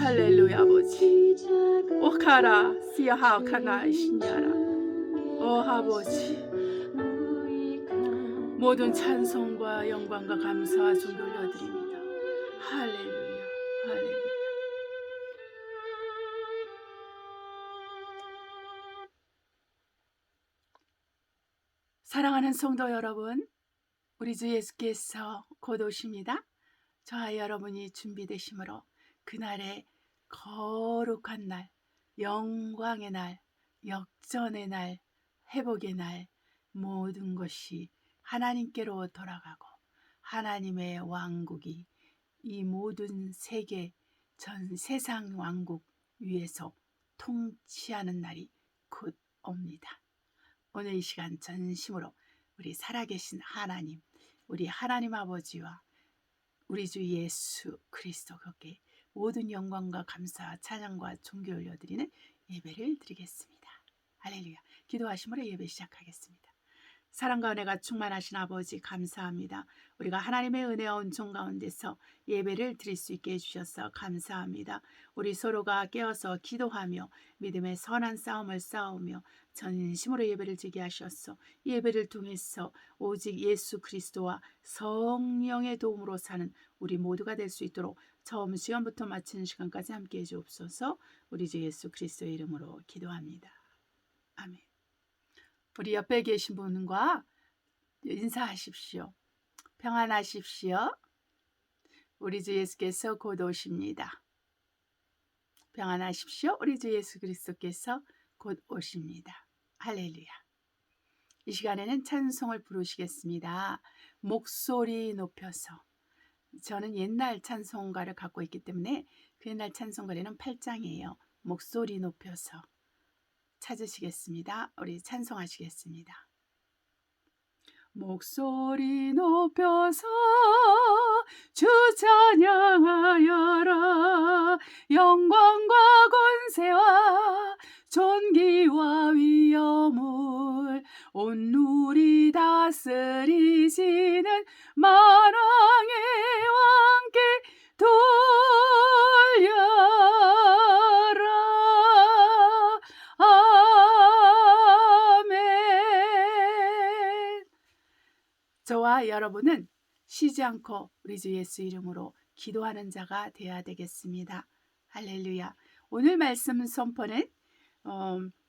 할렐루야 아버지. 오카라 시하카나 신야라. 아버지, 모든 찬송과 영광과 감사와 존귀 올려드립니다. 할렐루야, 할렐루야. 사랑하는 성도 여러분, 우리 주 예수께서 곧 오십니다. 저와 여러분이 준비되심으로 그날의 거룩한 날, 영광의 날, 역전의 날, 회복의 날, 모든 것이 하나님께로 돌아가고 하나님의 왕국이 이 모든 세계, 전 세상 왕국 위에서 통치하는 날이 곧 옵니다. 오늘 이 시간 전심으로 우리 살아계신 하나님, 우리 하나님 아버지와 우리 주 예수 그리스도께 모든 영광과 감사와 찬양과 존귀 올려드리는 예배를 드리겠습니다. 할렐루야. 기도하심으로 예배 시작하겠습니다. 사랑과 은혜가 충만하신 아버지 감사합니다. 우리가 하나님의 은혜와 은총 가운데서 예배를 드릴 수 있게 해주셔서 감사합니다. 우리 서로가 깨어서 기도하며 믿음의 선한 싸움을 싸우며 전심으로 예배를 드리게 하셨소. 예배를 통해서 오직 예수 그리스도와 성령의 도움으로 사는 우리 모두가 될 수 있도록 처음 시간부터 마치는 시간까지 함께 해주옵소서. 우리 주 예수 그리스도의 이름으로 기도합니다. 아멘. 우리 옆에 계신 분과 인사하십시오. 평안하십시오. 우리 주 예수께서 곧 오십니다. 평안하십시오. 우리 주 예수 그리스도께서 곧 오십니다. 할렐루야. 이 시간에는 찬송을 부르시겠습니다. 목소리 높여서. 저는 옛날 찬송가를 갖고 있기 때문에 그 옛날 찬송가에는 8장이에요. 목소리 높여서 찾으시겠습니다. 우리 찬송하시겠습니다. 목소리 높여서 주 찬양하여라. 영광과 권세와 존귀와 위엄을 온누리 다스리시는 만왕의 왕께 돌려라. 아멘. 저와 여러분은 쉬지 않고 우리 주 예수 이름으로 기도하는 자가 되어야 되겠습니다. 할렐루야. 오늘 말씀 선포는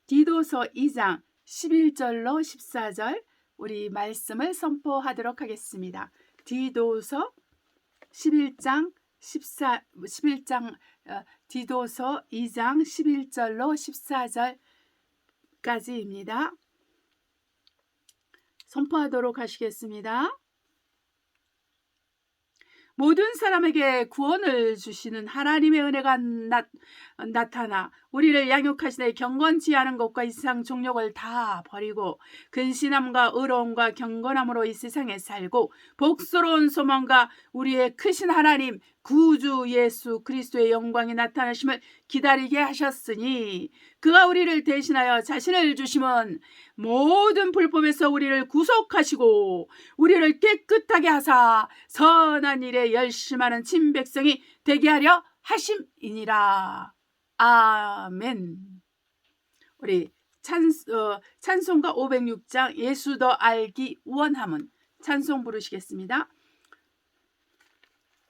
디도서 2장 11절로 14절 우리 말씀을 선포하도록 하겠습니다. 디도서 11장 디도서 2장 11절로 14절까지입니다. 선포하도록 하시겠습니다. 모든 사람에게 구원을 주시는 하나님의 은혜가 나타나 우리를 양육하시되 경건치 않은 것과 이 세상 종욕을 다 버리고 근신함과 의로움과 경건함으로 이 세상에 살고 복스러운 소망과 우리의 크신 하나님 구주 예수 그리스도의 영광이 나타나심을 기다리게 하셨으니 그가 우리를 대신하여 자신을 주심은 모든 불법에서 우리를 구속하시고 우리를 깨끗하게 하사 선한 일에 열심하는 친백성이 되게 하려 하심이니라. 아멘. 우리 찬송가 506장 예수 더 알기 원함은 찬송 부르시겠습니다.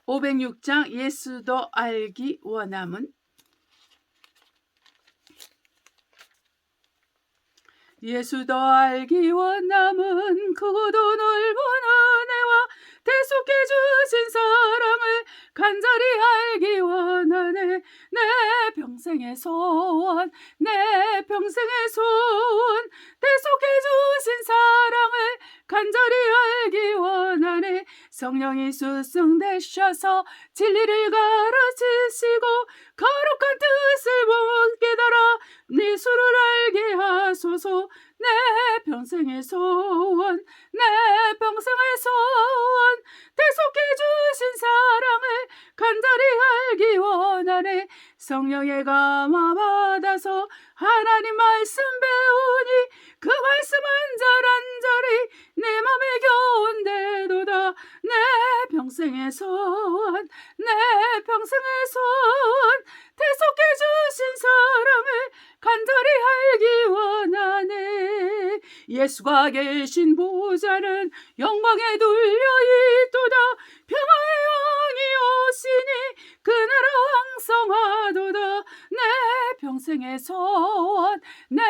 506장 예수 더 알기 원함은 예수 더 알기 원함은 크고도 넓은 은혜와 대속해 주신 사랑을 간절히 알기 원하네. 내 평생의 소원 내 평생의 소원 대속해 주신 사랑을 간절히 알기 원하네. 성령이 수승되셔서 진리를 가르치시고 거룩한 뜻을 못 깨달아 네 수를 알게 하소서. 내 평생의 소원 내 평생의 소원 대속해 주신 사랑을 간절히 알기 원하네. 성령의 감화 받아서 하나님 말씀 배우니 그 말씀 한 절 한 절이 내 맘에 겨운대도다. 내 평생의 소원 내 평생의 소원 예수가 계신 보좌는 영광에 둘려 있도다. 평화의 왕이 오시니 그 나라 왕성하도다. 내 평생의 소원, 내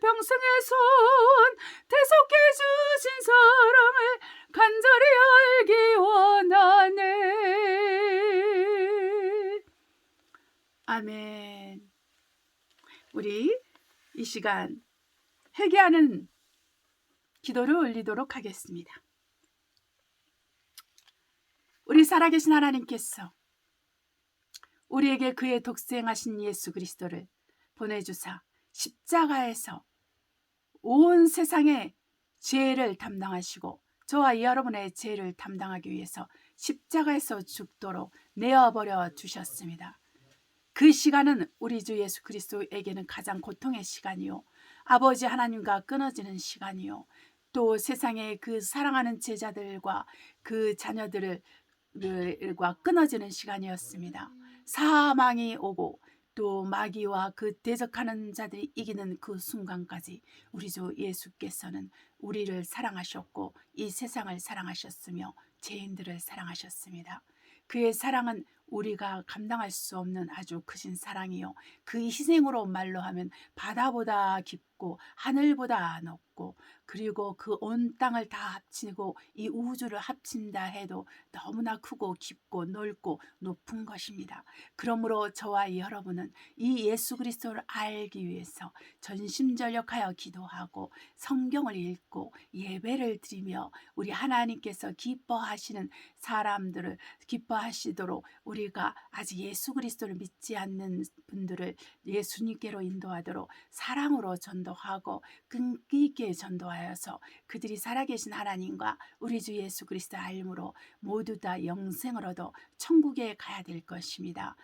평생의 소원, 대속해 주신 사랑을 간절히 알기 원하네. 아멘. 우리 이 시간 회개하는 기도를 올리도록 하겠습니다. 우리 살아계신 하나님께서 우리에게 그의 독생하신 예수 그리스도를 보내주사 십자가에서 온 세상의 죄를 담당하시고 저와 여러분의 죄를 담당하기 위해서 십자가에서 죽도록 내어버려 주셨습니다. 그 시간은 우리 주 예수 그리스도에게는 가장 고통의 시간이요, 아버지 하나님과 끊어지는 시간이요, 또 세상의 그 사랑하는 제자들과 그 자녀들과 끊어지는 시간이었습니다. 사망이 오고 또 마귀와 그 대적하는 자들이 이기는 그 순간까지 우리 주 예수께서는 우리를 사랑하셨고 이 세상을 사랑하셨으며 죄인들을 사랑하셨습니다. 그의 사랑은 우리가 감당할 수 없는 아주 크신 사랑이요, 그 희생으로 말로 하면 바다보다 깊고 하늘보다 높고, 그리고 그 온 땅을 다 합치고 이 우주를 합친다 해도 너무나 크고 깊고 넓고 높은 것입니다. 그러므로 저와 여러분은 이 예수 그리스도를 알기 위해서 전심전력하여 기도하고 성경을 읽고 예배를 드리며 우리 하나님께서 기뻐하시는 사람들을 기뻐하시도록 우리가 아직 예수 그리스도를 믿지 않는 분들을 예수님께로 인도하도록 사랑으로 전도하고 끈기 있게 전도하여서 그들이 살아계신 하나님과 우리 주 예수 그리스도 알므로 모두 다 영생을 얻어 천국에 가야 될 것입니다.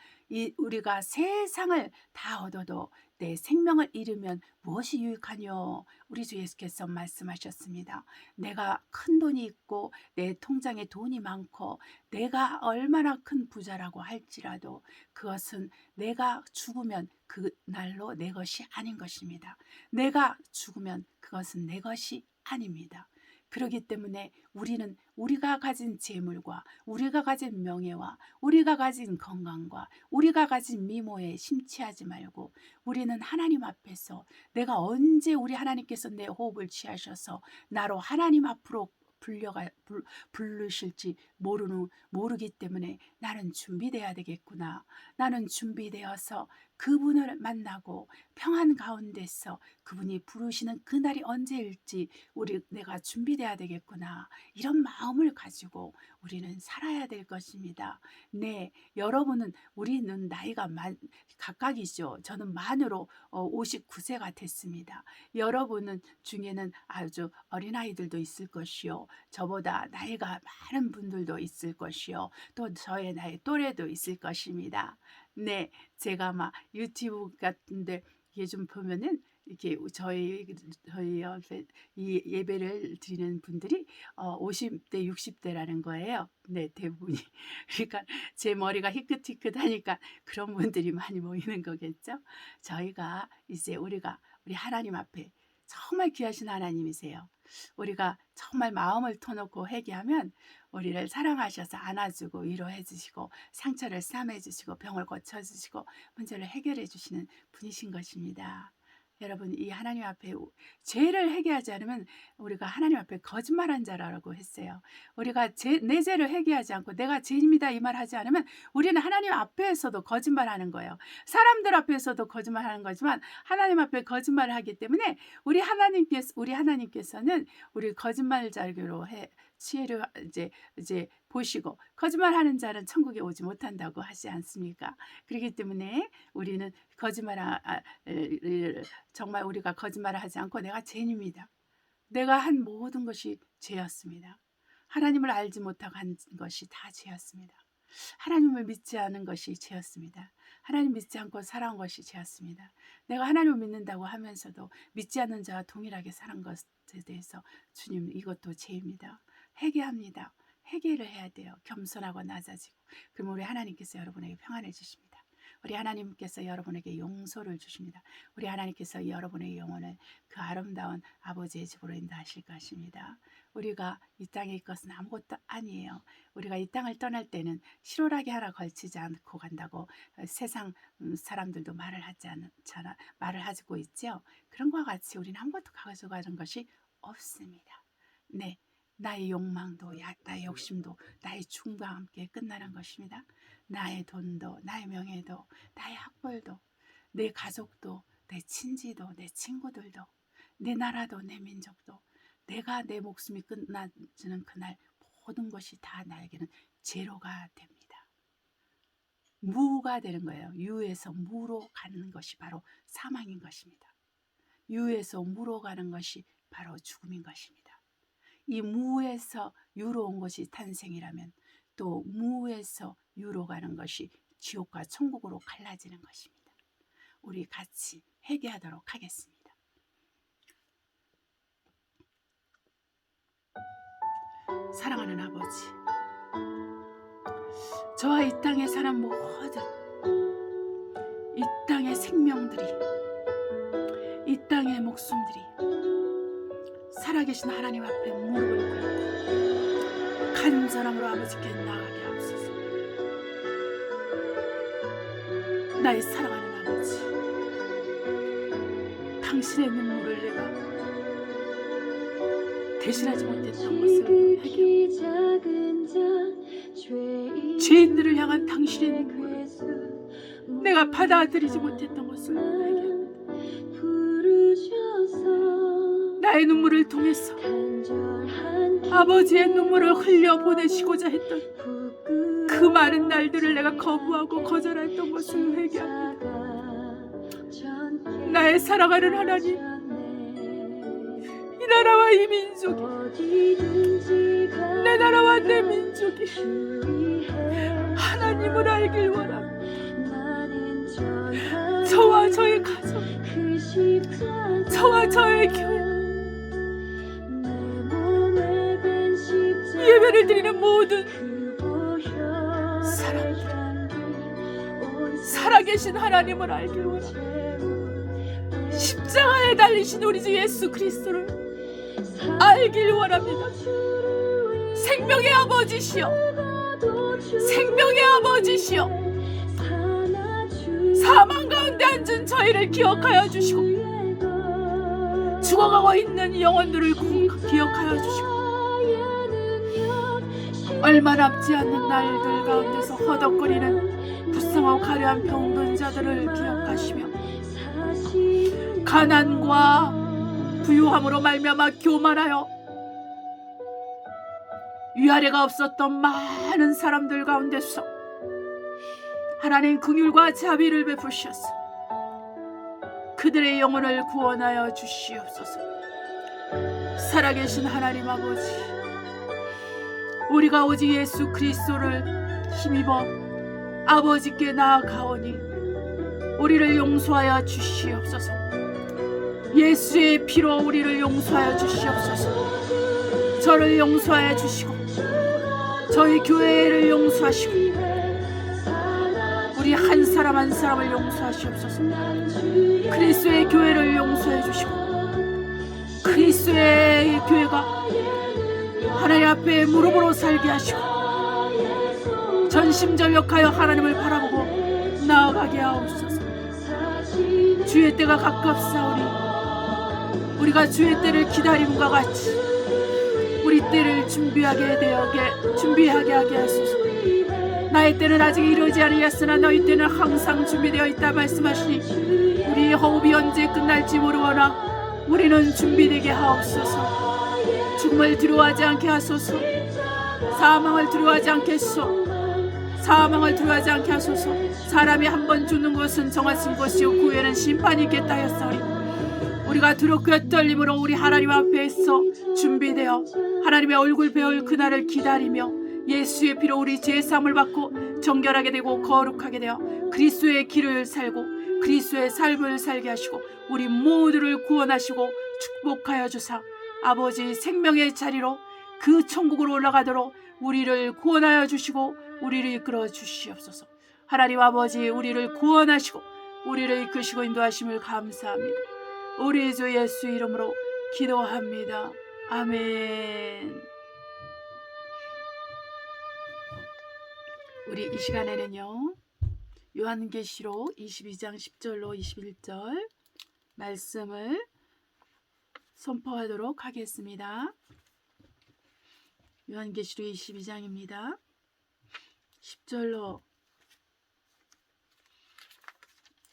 우리가 세상을 다 얻어도 내 생명을 잃으면 무엇이 유익하뇨? 우리 주 예수께서 말씀하셨습니다. 내가 큰 돈이 있고 내 통장에 돈이 많고 내가 얼마나 큰 부자라고 할지라도 그것은 내가 죽으면 그날로 내 것이 아닌 것입니다. 내가 죽으면 그것은 내 것이 아닙니다. 그렇기 때문에 우리는 우리가 가진 재물과 우리가 가진 명예와 우리가 가진 건강과 우리가 가진 미모에 심취하지 말고 우리는 하나님 앞에서 내가 언제 우리 하나님께서 내 호흡을 취하셔서 나로 하나님 앞으로 부르실지 모르기 때문에 나는 준비돼야 되겠구나. 나는 준비되어서 그분을 만나고 평안 가운데서 그분이 부르시는 그날이 언제일지 내가 준비돼야 되겠구나. 이런 마음을 가지고 우리는 살아야 될 것입니다. 네, 여러분은 우리는 나이가 각각이죠. 저는 만으로 59세가 됐습니다. 여러분은 중에는 아주 어린아이들도 있을 것이요, 저보다 나이가 많은 분들도 있을 것이요, 또 저의 나이 또래도 있을 것입니다. 네, 제가 막 유튜브 같은데 이게 좀 보면은 이렇게 저희 옆에 이 예배를 드리는 분들이 50대, 60대라는 거예요. 네, 대부분이. 그러니까 제 머리가 희끗희끗하니까 그런 분들이 많이 모이는 거겠죠. 저희가 이제 우리 하나님 앞에 정말 귀하신 하나님이세요. 우리가 정말 마음을 터놓고 회개하면 우리를 사랑하셔서 안아주고 위로해 주시고 상처를 싸매 주시고 병을 고쳐 주시고 문제를 해결해 주시는 분이신 것입니다. 여러분, 이 하나님 앞에 죄를 회개하지 않으면 우리가 하나님 앞에 거짓말한 자라고 했어요. 우리가 내 죄를 회개하지 않고 내가 죄입니다 이 말 하지 않으면 우리는 하나님 앞에서도 거짓말하는 거예요. 사람들 앞에서도 거짓말하는 거지만 하나님 앞에 거짓말을 하기 때문에 우리 하나님께서는 우리 거짓말자로 지혜를 이제 보시고 거짓말하는 자는 천국에 오지 못한다고 하지 않습니까? 그렇기 때문에 우리는 정말 우리가 거짓말을 하지 않고 내가 죄인입니다. 내가 한 모든 것이 죄였습니다. 하나님을 알지 못하고 한 것이 다 죄였습니다. 하나님을 믿지 않은 것이 죄였습니다. 하나님 믿지 않고 살아온 것이 죄였습니다. 내가 하나님을 믿는다고 하면서도 믿지 않는 자와 동일하게 사는 것에 대해서 주님, 이것도 죄입니다. 회개합니다. 회개를 해야 돼요. 겸손하고 낮아지고. 그럼 우리 하나님께서 여러분에게 평안해 주십니다. 우리 하나님께서 여러분에게 용서를 주십니다. 우리 하나님께서 여러분의 영혼을 그 아름다운 아버지의 집으로 인도하실 것입니다. 우리가 이 땅에 있을 것은 아무것도 아니에요. 우리가 이 땅을 떠날 때는 실오라기 하나 걸치지 않고 간다고 세상 사람들도 말을 하고 있죠. 그런 것과 같이 우리는 아무것도 가져가는 것이 없습니다. 네, 나의 욕망도, 나의 욕심도, 나의 죽음과 함께 끝나는 것입니다. 나의 돈도, 나의 명예도, 나의 학벌도, 내 가족도, 내 친지도, 내 친구들도, 내 나라도, 내 민족도, 내가 내 목숨이 끝나지는 그날 모든 것이 다 나에게는 제로가 됩니다. 무가 되는 거예요. 유에서 무로 가는 것이 바로 사망인 것입니다. 유에서 무로 가는 것이 바로 죽음인 것입니다. 이 무에서 유로 온 것이 탄생이라면 또 무에서 유로 가는 것이 지옥과 천국으로 갈라지는 것입니다. 우리 같이 회개하도록 하겠습니다. 사랑하는 아버지, 저와 이 땅에 사는 모든 이 땅의 생명들이, 이 땅의 목숨들이 살아계신 하나님 앞에 무릎을 꿇고 간절함으로 아버지께 나아가게 하옵소서. 나의 사랑하는 아버지, 당신의 눈물을 내가 대신하지 못했던 것을 회개합니다. 죄인들을 향한 당신의 눈물을 내가 받아들이지 못했던 것을 회개합니다. 나의 눈물을 통해서 아버지의 눈물을 흘려보내시고자 했던 그 많은 날들을 내가 거부하고 거절했던 것을 회개합니다. 나의 사랑하는 하나님, 이 나라와 이 민족이, 내 나라와 내 민족이 하나님을 알길 원합니다. 저와 저의 가족, 저와 저의 교회, 예배를 드리는 모든 사람들, 살아계신 하나님을 알길 원합니다. 십자가에 달리신 우리 주 예수 그리스도를 알길 원합니다. 생명의 아버지시여, 생명의 아버지시여, 사망 가운데 앉은 저희를 기억하여 주시고 죽어가고 있는 영혼들을 기억하여 주시고 얼마 남지 않는 날들 가운데서 허덕거리는 불쌍하고 가려한 병든 자들을 기억하시며 가난과 부유함으로 말미암아 교만하여 위아래가 없었던 많은 사람들 가운데서 하나님 긍휼과 자비를 베푸셔서 그들의 영혼을 구원하여 주시옵소서. 살아계신 하나님 아버지, 우리가 오직 예수 그리스도를 힘입어 아버지께 나아가오니 우리를 용서하여 주시옵소서. 예수의 피로 우리를 용서하여 주시옵소서. 저를 용서하여 주시고 저희 교회를 용서하시고 우리 한 사람 한 사람을 용서하시옵소서. 그리스도의 교회를 용서해 주시고 그리스도의 교회가 하나님 앞에 무릎으로 살게 하시고 전심전력하여 하나님을 바라보고 나아가게 하옵소서. 주의 때가 가깝사오니 우리가 주의 때를 기다림과 같이 우리 때를 준비하게 하게 하소서. 나의 때는 아직 이르지 아니하였으나 너희 때는 항상 준비되어 있다 말씀하시니 우리의 호흡이 언제 끝날지 모르거나 우리는 준비되게 하옵소서. 죽음을 두려워하지 않게 하소서. 사망을 두려워하지 않겠소. 사망을 두려워하지 않게 하소서. 사람이 한 번 죽는 것은 정하신 것이요 그 후에는 심판이 있겠다 하였사오니 우리가 두렵고 떨림으로 우리 하나님 앞에서 준비되어 하나님의 얼굴 배울 그날을 기다리며 예수의 피로 우리 죄사함을 받고 정결하게 되고 거룩하게 되어 그리스도의 길을 살고 그리스도의 삶을 살게 하시고 우리 모두를 구원하시고 축복하여 주사 아버지 생명의 자리로 그 천국으로 올라가도록 우리를 구원하여 주시고 우리를 이끌어 주시옵소서. 하나님 아버지, 우리를 구원하시고 우리를 이끄시고 인도하심을 감사합니다. 우리 주 예수 이름으로 기도합니다. 아멘. 우리 이 시간에는요, 요한계시록 22장 10절로 21절 말씀을 선포하도록 하겠습니다. 요한계시록 22장입니다. 10절로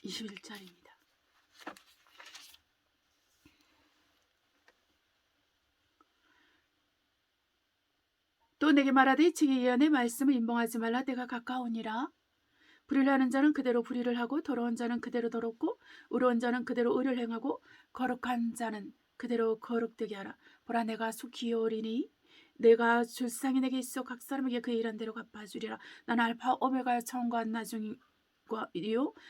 21절입니다. 또 내게 말하되 이 책에 예언의 말씀을 임봉하지 말라. 때가 가까우니라. 불의를 하는 자는 그대로 불의를 하고, 더러운 자는 그대로 더럽고, 의로운 자는 그대로 의를 행하고, 거룩한 자는 그대로 거룩되게 하라. 보라, 내가 속히 오리니 내가 줄상이 내게 있어 각 사람에게 그 일한 대로 갚아주리라. 나는 알파 오메가의 처음과 나중이요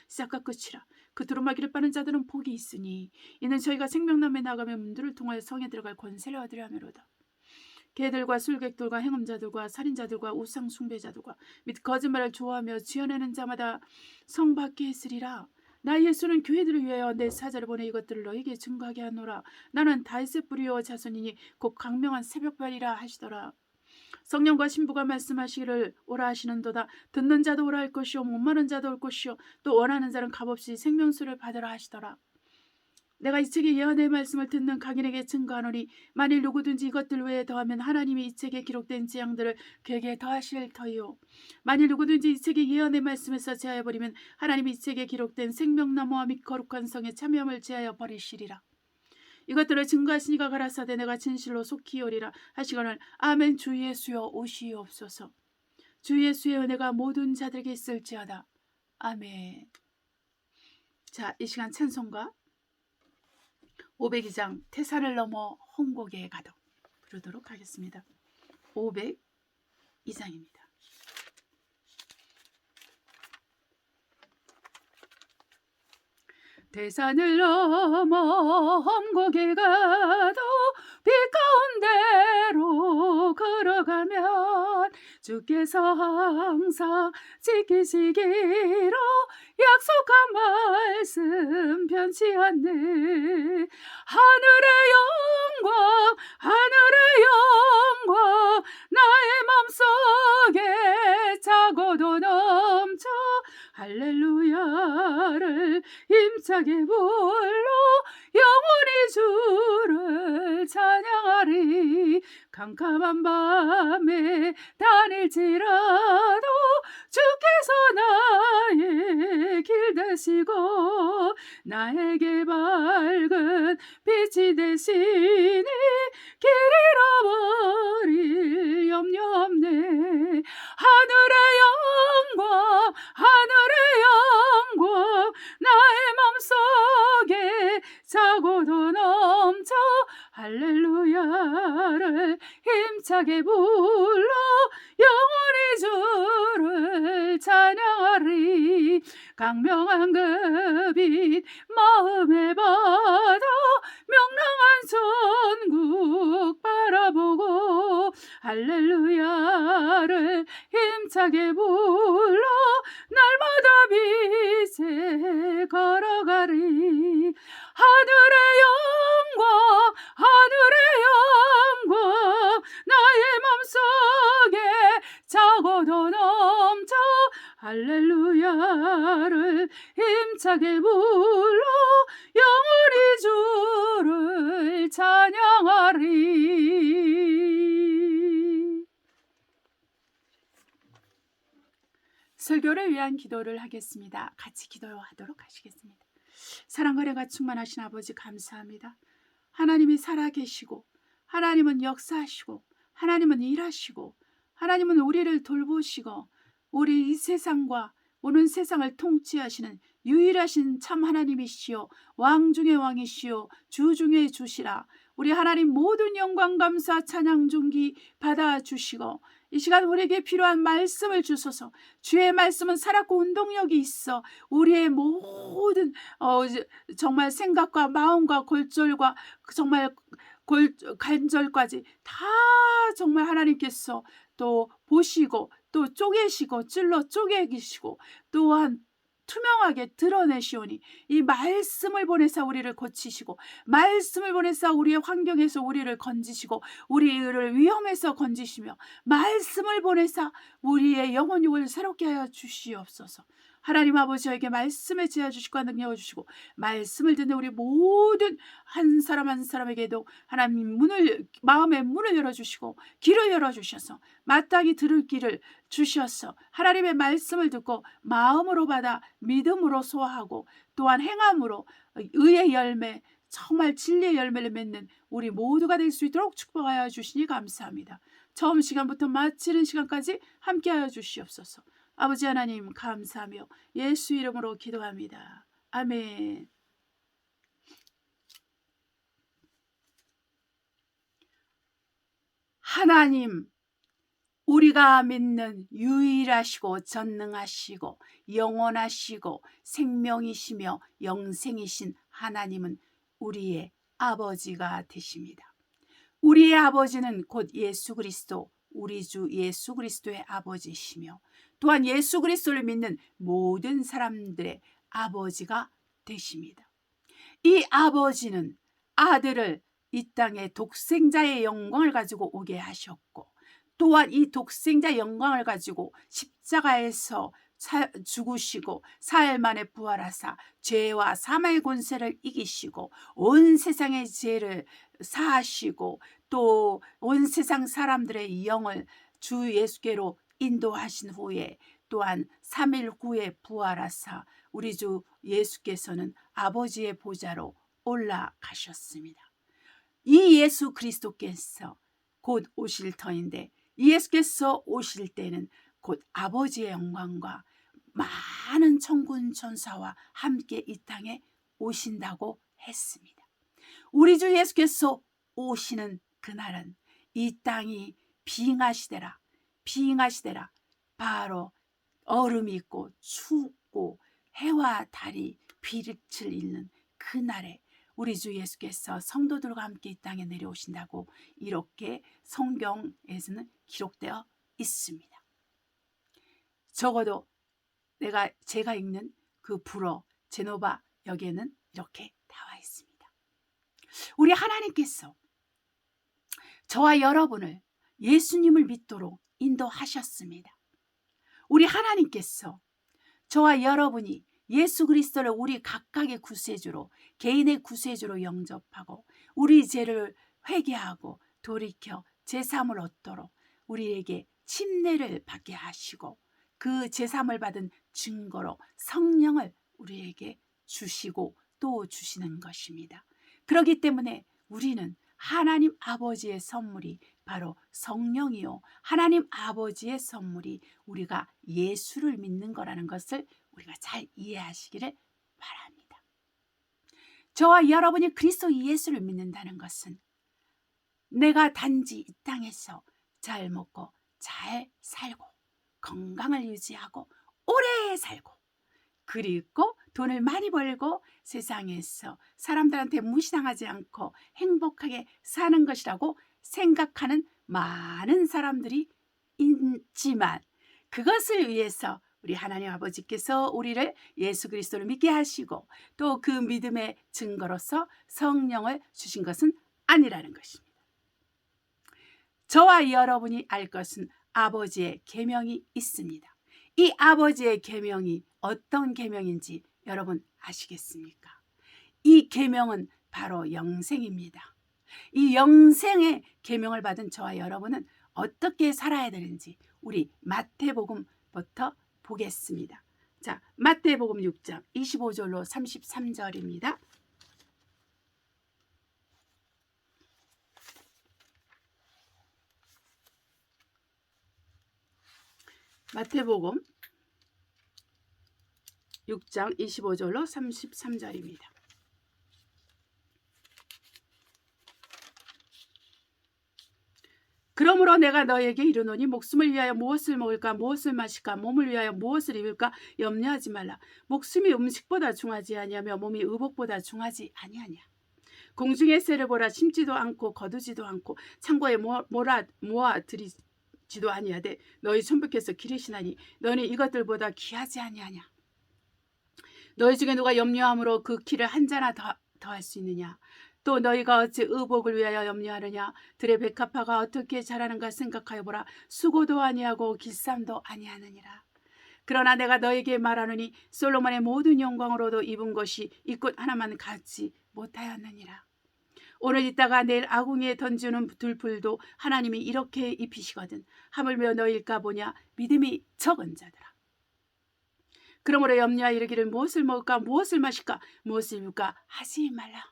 시작과 끝이라. 그 두루마기를 빠는 자들은 복이 있으니 이는 저희가 생명나무에 나가며 문들을 통하여 성에 들어갈 권세를 얻으려 함이로다. 개들과 술객들과 행음자들과 살인자들과 우상 숭배자들과 및 거짓말을 좋아하며 지어내는 자마다 성 밖에 있으리라. 나 예수는 교회들을 위하여 내 사자를 보내 이것들을 너희에게 증거하게 하노라. 나는 다윗의 뿌리요 자손이니 곧 강명한 새벽별이라 하시더라. 성령과 신부가 말씀하시기를 오라 하시는도다. 듣는 자도 오라 할 것이요 목마른 자도 올 것이요 또 원하는 자는 값없이 생명수를 받으라 하시더라. 내가 이 책의 예언의 말씀을 듣는 각인에게 증거하노니 만일 누구든지 이것들 외에 더하면 하나님이 이 책에 기록된 재앙들을 그에게 더하실 터이요 만일 누구든지 이 책의 예언의 말씀에서 제하여 버리면 하나님이 이 책에 기록된 생명나무와 및 거룩한 성의 참여함을 제하여 버리시리라. 이것들을 증거하시니가 가라사대 내가 진실로 속히 오리라 하시거늘 아멘. 주 예수여 오시옵소서. 주 예수의 은혜가 모든 자들에게 있을지어다. 아멘. 자, 이 시간 찬송가 502장 태산을 넘어 홍곡에 가도 부르도록 하겠습니다. 502장입니다. 태산을 넘어 험곡에 가도 빛 가운데로 걸어가면 주께서 항상 지키시기로 약속한 말씀 변치 않네. 하늘의 영광 하늘의 영광 나의 맘속에 차고도 넘쳐 할렐루야를 힘차게 불러 영원히 주를 찬양하리. 캄캄한 밤에 다닐지라도 주께서 나의 길 되시고 나에게 밝은 빛이 되시니 길 잃어버릴 염려 없네. 하늘의 영광 하늘의 영광 나의 맘속에 차고도 넘쳐 할렐루야를 힘차게 불러 영원히 주를 찬양하리. 강명한 그 빛 마음에 받아 명랑한 천국 바라보고 할렐루야를 힘차게 불러 날마다 빛에 걸어가리. 하늘의 영광 하늘의 영광 나의 맘속에 차고도 넘쳐 할렐루야를 힘차게 불러 영원히 주를 찬양하리. 설교를 위한 기도를 하겠습니다. 같이 기도하도록 하시겠습니다. 사랑과 은혜가 충만하신 아버지 감사합니다. 하나님이 살아계시고 하나님은 역사하시고 하나님은 일하시고 하나님은 우리를 돌보시고 우리 이 세상과 오는 세상을 통치하시는 유일하신 참 하나님이시오. 왕 중의 왕이시오. 주 중의 주시라. 우리 하나님 모든 영광 감사 찬양 존귀 받아주시고 이 시간 우리에게 필요한 말씀을 주소서. 주의 말씀은 살았고 운동력이 있어 우리의 모든 정말 생각과 마음과 골절과 정말 간절까지 다 정말 하나님께서 또 보시고 또 또 쪼개시고 찔러 쪼개기시고 또한 투명하게 드러내시오니 이 말씀을 보내사 우리를 고치시고 말씀을 보내사 우리의 환경에서 우리를 건지시고 우리를 위험에서 건지시며 말씀을 보내사 우리의 영혼 육을 새롭게 하여 주시옵소서. 하나님 아버지에게 말씀을 지어 주시고 능력을 주시고 말씀을 듣는 우리 모든 한 사람 한 사람에게도 하나님 마음의 문을 열어주시고 길을 열어주셔서 마땅히 들을 길을 주셔서 하나님의 말씀을 듣고 마음으로 받아 믿음으로 소화하고 또한 행함으로 의의 열매 정말 진리의 열매를 맺는 우리 모두가 될 수 있도록 축복하여 주시니 감사합니다. 처음 시간부터 마치는 시간까지 함께하여 주시옵소서. 아버지 하나님 감사하며 예수 이름으로 기도합니다. 아멘. 하나님, 우리가 믿는 유일하시고 전능하시고 영원하시고 생명이시며 영생이신 하나님은 우리의 아버지가 되십니다. 우리의 아버지는 곧 예수 그리스도, 우리 주 예수 그리스도의 아버지시며 또한 예수 그리스도를 믿는 모든 사람들의 아버지가 되십니다. 이 아버지는 아들을 이 땅에 독생자의 영광을 가지고 오게 하셨고 또한 이 독생자 영광을 가지고 십자가에서 죽으시고 사흘 만에 부활하사 죄와 사망의 권세를 이기시고 온 세상의 죄를 사하시고 또 온 세상 사람들의 영을 주 예수께로 인도하신 후에 또한 3일 후에 부활하사 우리 주 예수께서는 아버지의 보좌로 올라가셨습니다. 이 예수 그리스도께서 곧 오실 터인데 이 예수께서 오실 때는 곧 아버지의 영광과 많은 천군 천사와 함께 이 땅에 오신다고 했습니다. 우리 주 예수께서 오시는 그날은 이 땅이 빙하시되라 바로 얼음이 있고 춥고 해와 달이 빛을 잃는 그날에 우리 주 예수께서 성도들과 함께 이 땅에 내려오신다고 이렇게 성경에서는 기록되어 있습니다. 적어도 제가 읽는 그 불어 제노바 여기에는 이렇게 나와 있습니다. 우리 하나님께서 저와 여러분을 예수님을 믿도록 인도하셨습니다. 우리 하나님께서 저와 여러분이 예수 그리스도를 우리 각각의 구세주로 개인의 구세주로 영접하고 우리 죄를 회개하고 돌이켜 제사함을 얻도록 우리에게 침례를 받게 하시고 그 제사함을 받은 증거로 성령을 우리에게 주시고 또 주시는 것입니다. 그렇기 때문에 우리는 하나님 아버지의 선물이 바로 성령이요 하나님 아버지의 선물이 우리가 예수를 믿는 거라는 것을 우리가 잘 이해하시기를 바랍니다. 저와 여러분이 그리스도 예수를 믿는다는 것은 내가 단지 이 땅에서 잘 먹고 잘 살고 건강을 유지하고 오래 살고 그리고 돈을 많이 벌고 세상에서 사람들한테 무시당하지 않고 행복하게 사는 것이라고 생각하는 많은 사람들이 있지만 그것을 위해서 우리 하나님 아버지께서 우리를 예수 그리스도를 믿게 하시고 또 그 믿음의 증거로서 성령을 주신 것은 아니라는 것입니다. 저와 여러분이 알 것은 아버지의 계명이 있습니다. 이 아버지의 계명이 어떤 계명인지 여러분 아시겠습니까? 이 계명은 바로 영생입니다. 이 영생의 계명을 받은 저와 여러분은 어떻게 살아야 되는지 우리 마태복음부터 보겠습니다. 자, 마태복음 6장 25절로 33절입니다. 마태복음 6장 25절로 33절입니다. 그러므로 내가 너에게 이르노니 목숨을 위하여 무엇을 먹을까 무엇을 마실까 몸을 위하여 무엇을 입을까 염려하지 말라. 목숨이 음식보다 중하지 아니하며 몸이 의복보다 중하지 아니하냐. 공중의 새를 보라. 심지도 않고 거두지도 않고 창고에 모아 지도 아니하되 너희 천부께서 기르시나니 너는 이것들보다 귀하지 아니하냐. 너희 중에 누가 염려함으로 그 키를 한 자나 더할 수 있느냐. 또 너희가 어찌 의복을 위하여 염려하느냐. 들의 백합화가 어떻게 자라는가 생각하여 보라. 수고도 아니하고 길쌈도 아니하느니라. 그러나 내가 너에게 말하노니 솔로몬의 모든 영광으로도 입은 것이 이 꽃 하나만 갖지 못하였느니라. 오늘 있다가 내일 아궁이에 던지는 들풀도 하나님이 이렇게 입히시거든. 하물며 너희일까 보냐. 믿음이 적은 자들아. 그러므로 염려하여 이르기를 무엇을 먹을까 무엇을 마실까 무엇을 입을까 하지 말라.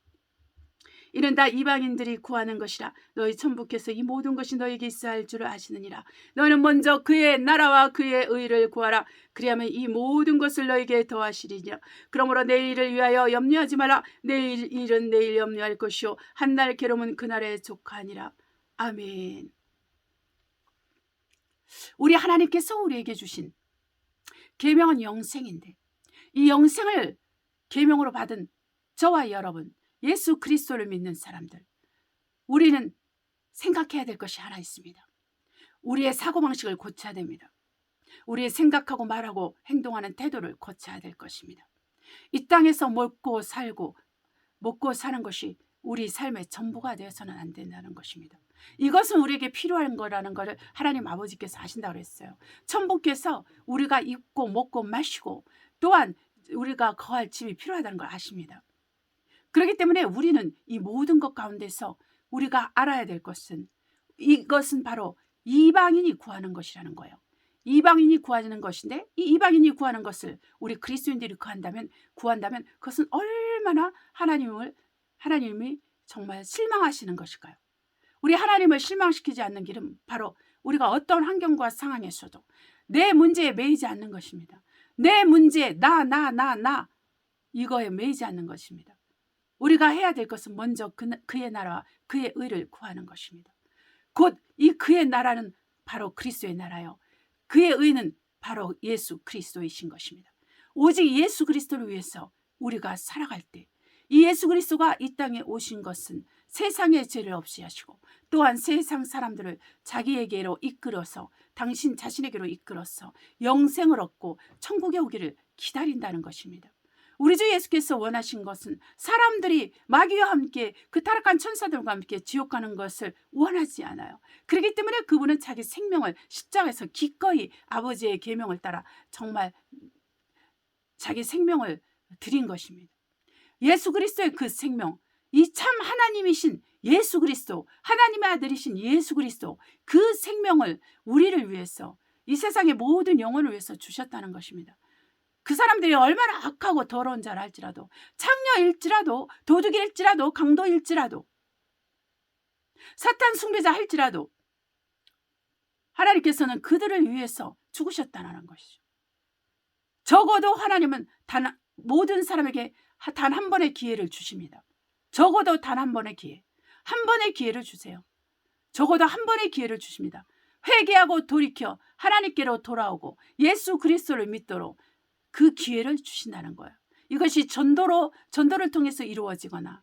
이는 다 이방인들이 구하는 것이라. 너희 천부께서 이 모든 것이 너에게 있어야 할 줄을 아시느니라. 너는 먼저 그의 나라와 그의 의를 구하라. 그리하면 이 모든 것을 너에게 더하시리니라. 그러므로 내일을 위하여 염려하지 말라. 내일 일은 내일 염려할 것이요 한 날 괴로움은 그날에 족하니라. 아멘. 우리 하나님께서 우리에게 주신 계명은 영생인데 이 영생을 계명으로 받은 저와 여러분, 예수 그리스도를 믿는 사람들, 우리는 생각해야 될 것이 하나 있습니다. 우리의 사고방식을 고쳐야 됩니다. 우리의 생각하고 말하고 행동하는 태도를 고쳐야 될 것입니다. 이 땅에서 먹고 사는 것이 우리 삶의 전부가 되어서는 안 된다는 것입니다. 이것은 우리에게 필요한 거라는 것을 하나님 아버지께서 아신다고 그랬어요. 천부께서 우리가 입고 먹고 마시고 또한 우리가 거할 집이 필요하다는 걸 아십니다. 그렇기 때문에 우리는 이 모든 것 가운데서 우리가 알아야 될 것은 이것은 바로 이방인이 구하는 것이라는 거예요. 이방인이 구하는 것인데 이 이방인이 구하는 것을 우리 그리스도인들이 구한다면 그것은 얼마나 하나님이 정말 실망하시는 것일까요? 우리 하나님을 실망시키지 않는 길은 바로 우리가 어떤 환경과 상황에서도 내 문제에 매이지 않는 것입니다. 내 문제에 나 이거에 매이지 않는 것입니다. 우리가 해야 될 것은 먼저 그의 나라와 그의 의를 구하는 것입니다. 곧 이 그의 나라는 바로 그리스도의 나라요. 그의 의는 바로 예수 그리스도이신 것입니다. 오직 예수 그리스도를 위해서 우리가 살아갈 때 이 예수 그리스도가 이 땅에 오신 것은 세상의 죄를 없이 하시고 또한 세상 사람들을 자기에게로 이끌어서 당신 자신에게로 이끌어서 영생을 얻고 천국에 오기를 기다린다는 것입니다. 우리 주 예수께서 원하신 것은 사람들이 마귀와 함께 그 타락한 천사들과 함께 지옥 가는 것을 원하지 않아요. 그렇기 때문에 그분은 자기 생명을 십자가에서 기꺼이 아버지의 계명을 따라 정말 자기 생명을 드린 것입니다. 예수 그리스도의 그 생명, 이 참 하나님이신 예수 그리스도, 하나님의 아들이신 예수 그리스도, 그 생명을 우리를 위해서 이 세상의 모든 영혼을 위해서 주셨다는 것입니다. 그 사람들이 얼마나 악하고 더러운 자라 할지라도, 창녀일지라도, 도둑일지라도, 강도일지라도, 사탄 숭배자 할지라도 하나님께서는 그들을 위해서 죽으셨다는 것이죠. 적어도 하나님은 모든 사람에게 단 한 번의 기회를 주십니다. 적어도 단 한 번의 기회, 한 번의 기회를 주세요. 적어도 한 번의 기회를 주십니다. 회개하고 돌이켜 하나님께로 돌아오고 예수 그리스도를 믿도록 그 기회를 주신다는 거예요. 이것이 전도를 통해서 이루어지거나,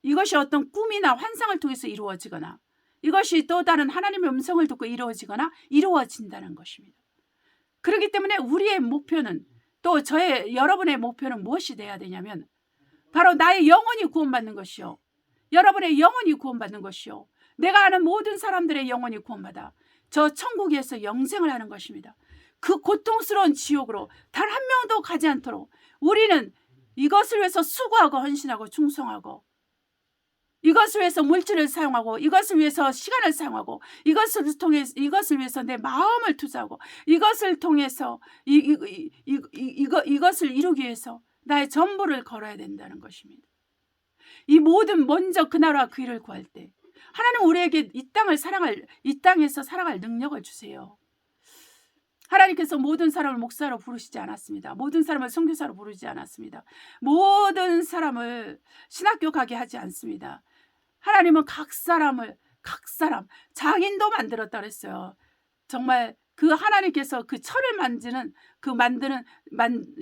이것이 어떤 꿈이나 환상을 통해서 이루어지거나, 이것이 또 다른 하나님의 음성을 듣고 이루어진다는 것입니다. 그렇기 때문에 우리의 목표는, 또 여러분의 목표는 무엇이 돼야 되냐면 바로 나의 영혼이 구원받는 것이요, 여러분의 영혼이 구원받는 것이요, 내가 아는 모든 사람들의 영혼이 구원받아 저 천국에서 영생을 하는 것입니다. 그 고통스러운 지옥으로 단 한 명도 가지 않도록 우리는 이것을 위해서 수고하고 헌신하고 충성하고, 이것을 위해서 물질을 사용하고, 이것을 위해서 시간을 사용하고, 이것을 위해서 내 마음을 투자하고, 이것을 통해서 이것을 이루기 위해서 나의 전부를 걸어야 된다는 것입니다. 이 모든 먼저 그 나라와 그 일을 구할 때 하나님 우리에게 이 땅에서 살아갈 능력을 주세요. 하나님께서 모든 사람을 목사로 부르시지 않았습니다. 모든 사람을 선교사로 부르지 않았습니다. 모든 사람을 신학교 가게 하지 않습니다. 하나님은 각 사람 장인도 만들었다 그랬어요. 정말 그 하나님께서 그 철을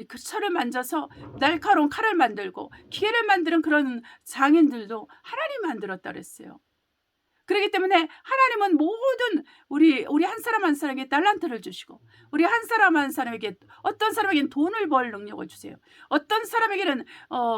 그 철을 만져서 날카로운 칼을 만들고 기계를 만드는 그런 장인들도 하나님 만들었다 그랬어요. 그렇기 때문에 하나님은 모든 우리 한 사람 한 사람에게 달란트를 주시고, 우리 한 사람 한 사람에게, 어떤 사람에게는 돈을 벌 능력을 주세요. 어떤 사람에게는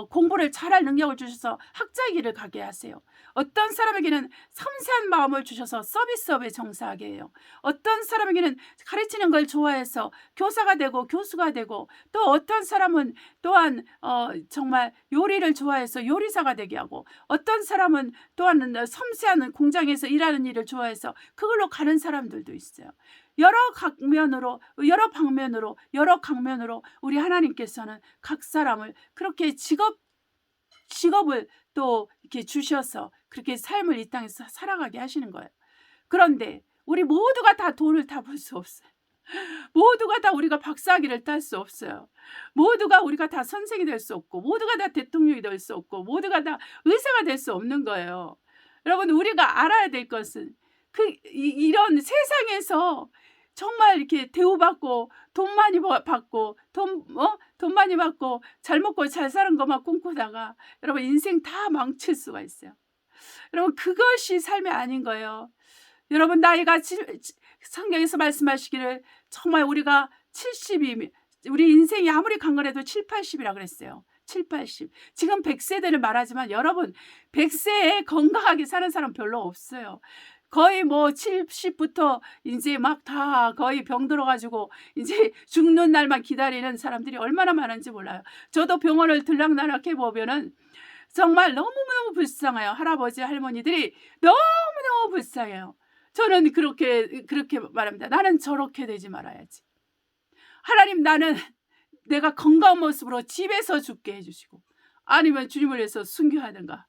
공부를 잘할 능력을 주셔서 학자의 길을 가게 하세요. 어떤 사람에게는 섬세한 마음을 주셔서 서비스업에 종사하게 해요. 어떤 사람에게는 가르치는 걸 좋아해서 교사가 되고 교수가 되고, 또 어떤 사람은 또한 정말 요리를 좋아해서 요리사가 되게 하고, 어떤 사람은 또한 섬세한 공장에서 일하는 일을 좋아해서 그걸로 가는 사람들도 있어요. 여러 방면으로 여러 강면으로 우리 하나님께서는 각 사람을 그렇게 직업을 또 이렇게 주셔서 그렇게 삶을 이 땅에서 살아가게 하시는 거예요. 그런데 우리 모두가 다 돈을 다 벌 수 없어요. 모두가 다 우리가 박사학위를 딸 수 없어요. 모두가 우리가 다 선생이 될 수 없고, 모두가 다 대통령이 될 수 없고, 모두가 다 의사가 될 수 없는 거예요. 여러분, 우리가 알아야 될 것은 이런 세상에서 정말 이렇게 대우받고 돈 많이 받고 돈 많이 받고 잘 먹고 잘 사는 것만 꿈꾸다가 여러분 인생 다 망칠 수가 있어요. 여러분, 그것이 삶이 아닌 거예요. 여러분, 나이가 성경에서 말씀하시기를 정말 우리가 70이, 우리 인생이 아무리 강건해도 7, 80이라 그랬어요. 7, 80. 지금 100세대를 말하지만 여러분, 100세에 건강하게 사는 사람 별로 없어요. 거의 뭐 70부터 이제 막 다 거의 병 들어가지고 이제 죽는 날만 기다리는 사람들이 얼마나 많은지 몰라요. 저도 병원을 들락날락 해보면은 정말 너무너무 불쌍해요. 할아버지 할머니들이 너무너무 불쌍해요. 저는 그렇게 말합니다. 나는 저렇게 되지 말아야지. 하나님, 나는 내가 건강한 모습으로 집에서 죽게 해주시고, 아니면 주님을 위해서 순교하든가.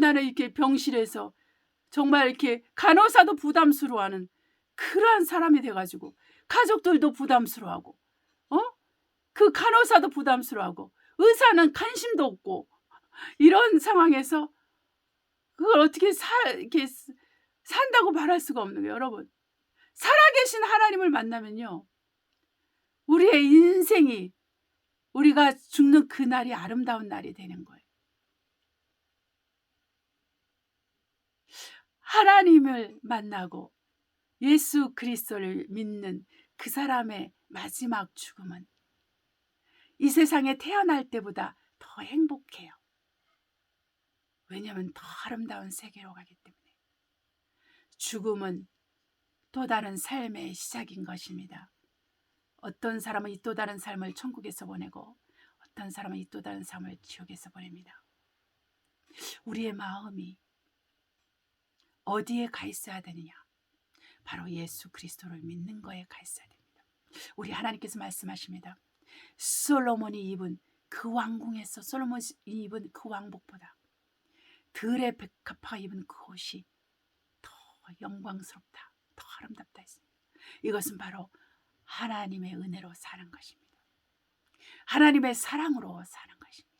나는 이렇게 병실에서 정말 이렇게 간호사도 부담스러워하는 그러한 사람이 돼가지고, 가족들도 부담스러워하고, 그 간호사도 부담스러워하고, 의사는 관심도 없고, 이런 상황에서 그걸 어떻게 이렇게 산다고 말할 수가 없는 거예요. 여러분, 살아계신 하나님을 만나면요, 우리의 인생이, 우리가 죽는 그날이 아름다운 날이 되는 거예요. 하나님을 만나고 예수 그리스도를 믿는 그 사람의 마지막 죽음은 이 세상에 태어날 때보다 더 행복해요. 왜냐하면 더 아름다운 세계로 가기 때문에. 죽음은 또 다른 삶의 시작인 것입니다. 어떤 사람은 이 또 다른 삶을 천국에서 보내고, 어떤 사람은 이 또 다른 삶을 지옥에서 보냅니다. 우리의 마음이 어디에 가 있어야 되느냐? 바로 예수 그리스도를 믿는 거에 가 있어야 됩니다. 우리 하나님께서 말씀하십니다. 솔로몬이 입은 그 왕궁에서, 솔로몬이 입은 그 왕복보다 들의 백합화가 입은 그 옷이 더 영광스럽다, 더 아름답다 했습니다. 이것은 바로 하나님의 은혜로 사는 것입니다. 하나님의 사랑으로 사는 것입니다.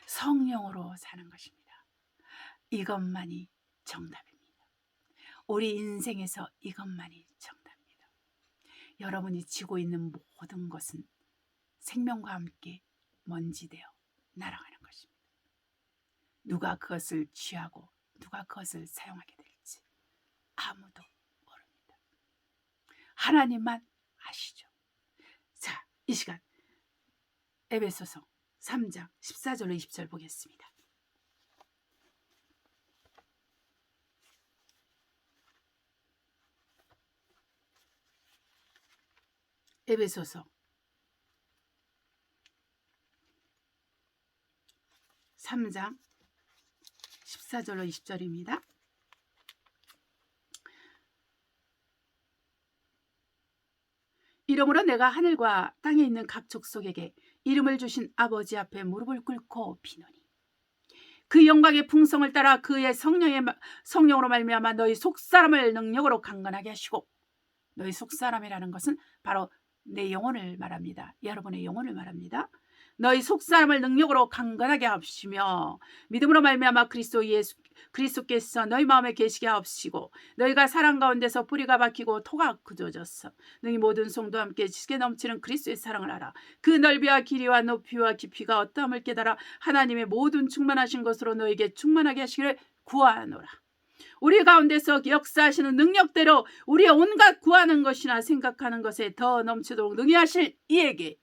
성령으로 사는 것입니다. 이것만이 정답입니다. 우리 인생에서 이것만이 정답입니다. 여러분이 지고 있는 모든 것은 생명과 함께 먼지되어 날아가는 것입니다. 누가 그것을 취하고 누가 그것을 사용하게 될지 아무도 모릅니다. 하나님만 아시죠. 자, 이 시간 에베소서 3장 14절로 20절 보겠습니다. 에베소서 3장 14절로 20절입니다. 이러므로 내가 하늘과 땅에 있는 각 족속에게 이름을 주신 아버지 앞에 무릎을 꿇고 비노니 그 영광의 풍성을 따라 그의 성령으로 말미암아 너희 속사람을 능력으로 강건하게 하시고, 너희 속사람이라는 것은 바로 내 영혼을 말합니다. 여러분의 영혼을 말합니다. 너희 속사람을 능력으로 강건하게 하시며 믿음으로 말미암아 그리스도께서 너희 마음에 계시게 하옵시고, 너희가 사랑 가운데서 뿌리가 박히고 토가 굳어졌어 너희 모든 성도와 함께 지게 넘치는 그리스도의 사랑을 알아. 그 넓이와 길이와 높이와 깊이가 어떠함을 깨달아 하나님의 모든 충만하신 것으로 너에게 충만하게 하시기를 구하노라. 우리 가운데서 역사하시는 능력대로 우리의 온갖 구하는 것이나 생각하는 것에 더 넘치도록 능히하실 이에게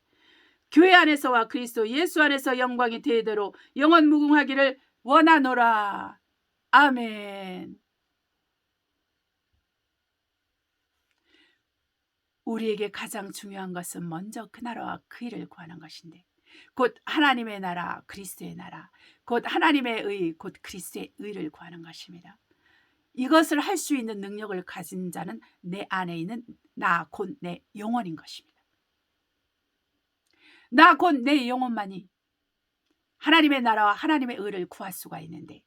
교회 안에서와 그리스도 예수 안에서 영광이 대대로 영원 무궁하기를 원하노라. 아멘. 우리에게 가장 중요한 것은 먼저 그 나라와 그 일을 구하는 것인데, 곧 하나님의 나라, 그리스도의 나라, 곧 하나님의 의, 곧 그리스도의 의를 구하는 것입니다. 이것을 할 수 있는 능력을 가진 자는 내 안에 있는 나, 곧 내 영혼인 것입니다. 나, 곧 내 영혼만이 하나님의 나라와 하나님의 의를 구할 수가 있는데,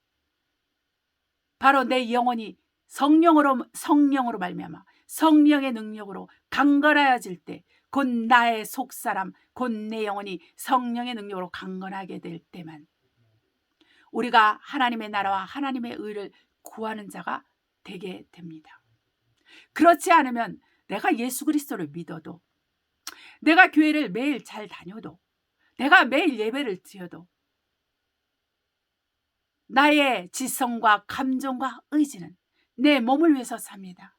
바로 내 영혼이 성령으로 말미암아 성령의 능력으로 강건하여질 때, 곧 나의 속사람, 곧 내 영혼이 성령의 능력으로 강건하게 될 때만 우리가 하나님의 나라와 하나님의 의를 구하는 자가 되게 됩니다. 그렇지 않으면 내가 예수 그리스도를 믿어도, 내가 교회를 매일 잘 다녀도, 내가 매일 예배를 드려도 나의 지성과 감정과 의지는 내 몸을 위해서 삽니다.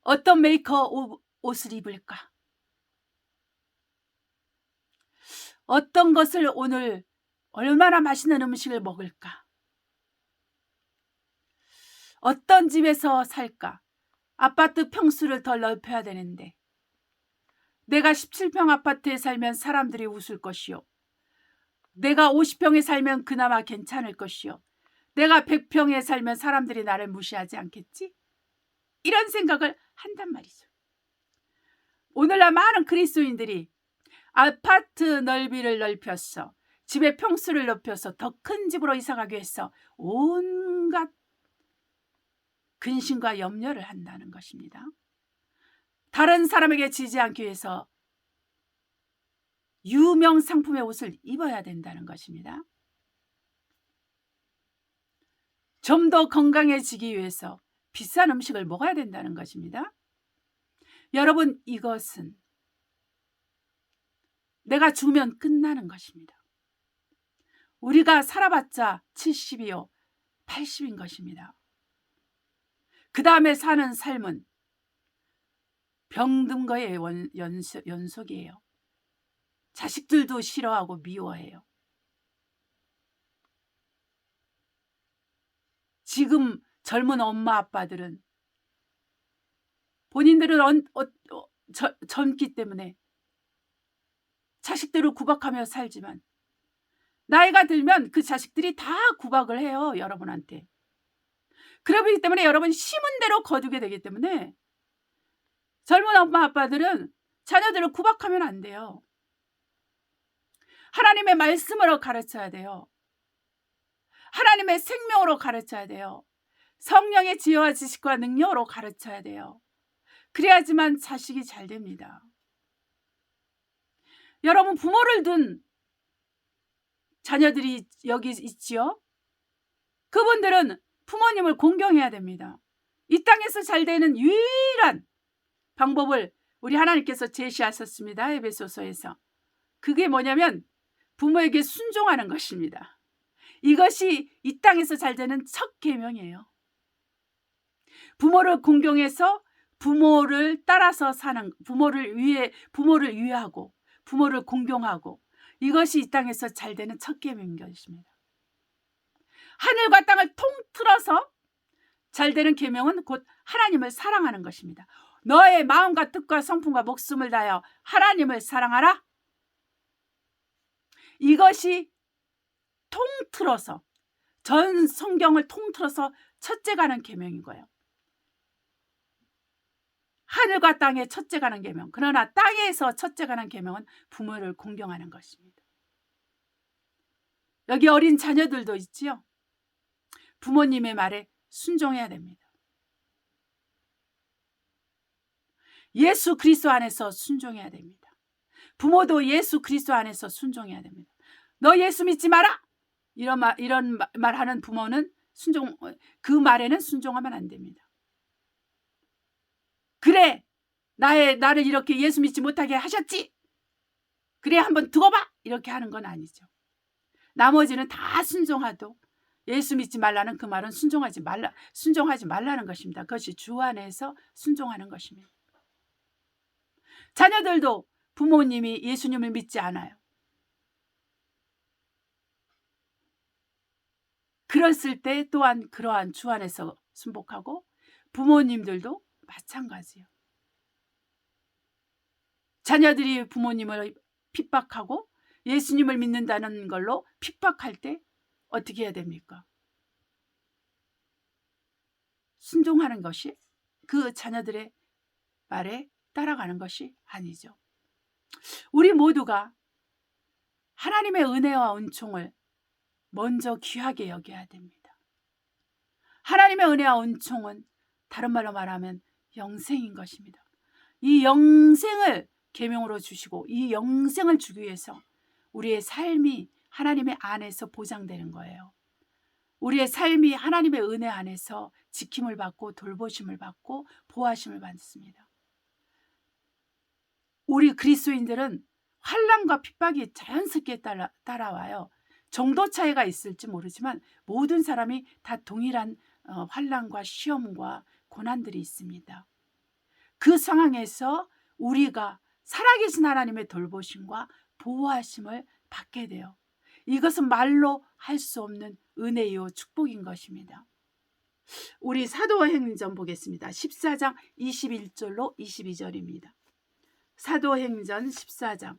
어떤 메이커 옷을 입을까? 어떤 것을 오늘 얼마나 맛있는 음식을 먹을까? 어떤 집에서 살까? 아파트 평수를 더 넓혀야 되는데 내가 17평 아파트에 살면 사람들이 웃을 것이요, 내가 50평에 살면 그나마 괜찮을 것이요, 내가 100평에 살면 사람들이 나를 무시하지 않겠지? 이런 생각을 한단 말이죠. 오늘날 많은 그리스도인들이 아파트 넓이를 넓혀서, 집의 평수를 높여서 더 큰 집으로 이사가기 위해서 온갖 근심과 염려를 한다는 것입니다. 다른 사람에게 지지 않기 위해서 유명 상품의 옷을 입어야 된다는 것입니다. 좀 더 건강해지기 위해서 비싼 음식을 먹어야 된다는 것입니다. 여러분, 이것은 내가 죽으면 끝나는 것입니다. 우리가 살아봤자 70이요 80인 것입니다. 그 다음에 사는 삶은 병든 거의 연속이에요. 자식들도 싫어하고 미워해요. 지금 젊은 엄마 아빠들은 본인들은 젊기 때문에 자식들을 구박하며 살지만 나이가 들면 그 자식들이 다 구박을 해요, 여러분한테. 그러기 때문에 여러분 심은 대로 거두게 되기 때문에 젊은 엄마 아빠들은 자녀들을 구박하면 안 돼요. 하나님의 말씀으로 가르쳐야 돼요. 하나님의 생명으로 가르쳐야 돼요. 성령의 지혜와 지식과 능력으로 가르쳐야 돼요. 그래야지만 자식이 잘 됩니다. 여러분, 부모를 둔 자녀들이 여기 있지요? 그분들은 부모님을 공경해야 됩니다. 이 땅에서 잘 되는 유일한 방법을 우리 하나님께서 제시하셨습니다. 에베소서에서. 그게 뭐냐면 부모에게 순종하는 것입니다. 이것이 이 땅에서 잘 되는 첫 계명이에요. 부모를 공경해서 부모를 따라서 사는, 부모를 위하고 부모를 공경하고, 이것이 이 땅에서 잘 되는 첫 계명인 것입니다. 하늘과 땅을 통틀어서 잘 되는 계명은 곧 하나님을 사랑하는 것입니다. 너의 마음과 뜻과 성품과 목숨을 다하여 하나님을 사랑하라. 이것이 통틀어서, 전 성경을 통틀어서 첫째 가는 계명인 거예요. 하늘과 땅의 첫째 가는 계명. 그러나 땅에서 첫째 가는 계명은 부모를 공경하는 것입니다. 여기 어린 자녀들도 있지요. 부모님의 말에 순종해야 됩니다. 예수 그리스도 안에서 순종해야 됩니다. 부모도 예수 그리스도 안에서 순종해야 됩니다. 너 예수 믿지 마라! 이런 말하는 부모는 그 말에는 순종하면 안 됩니다. 그래, 나를 이렇게 예수 믿지 못하게 하셨지? 그래, 한번 두고 봐! 이렇게 하는 건 아니죠. 나머지는 다 순종하도 예수 믿지 말라는 그 말은 순종하지 말라는 것입니다. 그것이 주 안에서 순종하는 것입니다. 자녀들도 부모님이 예수님을 믿지 않아요. 그랬을 때 또한 그러한 주 안에서 순복하고 부모님들도 마찬가지예요. 자녀들이 부모님을 핍박하고 예수님을 믿는다는 걸로 핍박할 때 어떻게 해야 됩니까? 순종하는 것이 그 자녀들의 말에 따라가는 것이 아니죠. 우리 모두가 하나님의 은혜와 은총을 먼저 귀하게 여겨야 됩니다. 하나님의 은혜와 은총은 다른 말로 말하면 영생인 것입니다. 이 영생을 계명으로 주시고 이 영생을 주기 위해서 우리의 삶이 하나님의 안에서 보장되는 거예요. 우리의 삶이 하나님의 은혜 안에서 지킴을 받고 돌보심을 받고 보호하심을 받습니다. 우리 그리스도인들은 환난과 핍박이 자연스럽게 따라와요. 정도 차이가 있을지 모르지만 모든 사람이 다 동일한 환난과 시험과 고난들이 있습니다. 그 상황에서 우리가 살아계신 하나님의 돌보심과 보호하심을 받게 돼요. 이것은 말로 할 수 없는 은혜요 축복인 것입니다. 우리 사도행전 보겠습니다. 14장 21절로 22절입니다. 사도행전 14장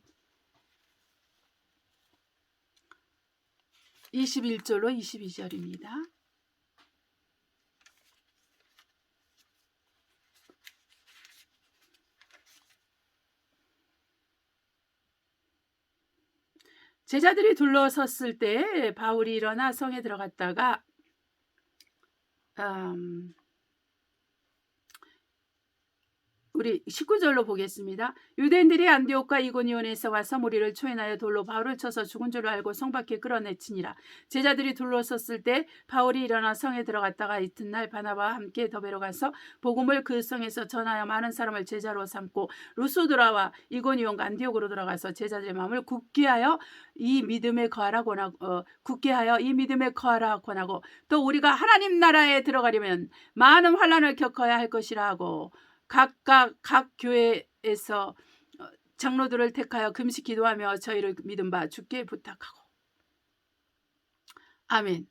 21절로 22절입니다. 제자들이 둘러섰을 때 바울이 일어나 성에 들어갔다가 우리 19절로 보겠습니다. 유대인들이 안디옥과 이고니온에서 와서 무리를 초인하여 돌로 바울을 쳐서 죽은 줄 알고 성 밖에 끌어내치니라. 제자들이 둘러섰을 때 바울이 일어나 성에 들어갔다가 이튿날 바나바와 함께 더베로 가서 복음을 그 성에서 전하여 많은 사람을 제자로 삼고 루스드라와 이고니온과 안디옥으로 들어가서 제자들의 마음을 굳게 하여 이 믿음에 거하라 권하고 또 우리가 하나님 나라에 들어가려면 많은 환난을 겪어야 할 것이라 하고 각각 각 교회에서 장로들을 택하여 금식 기도하며 저희를 믿은 바 주께 부탁하고. 아멘.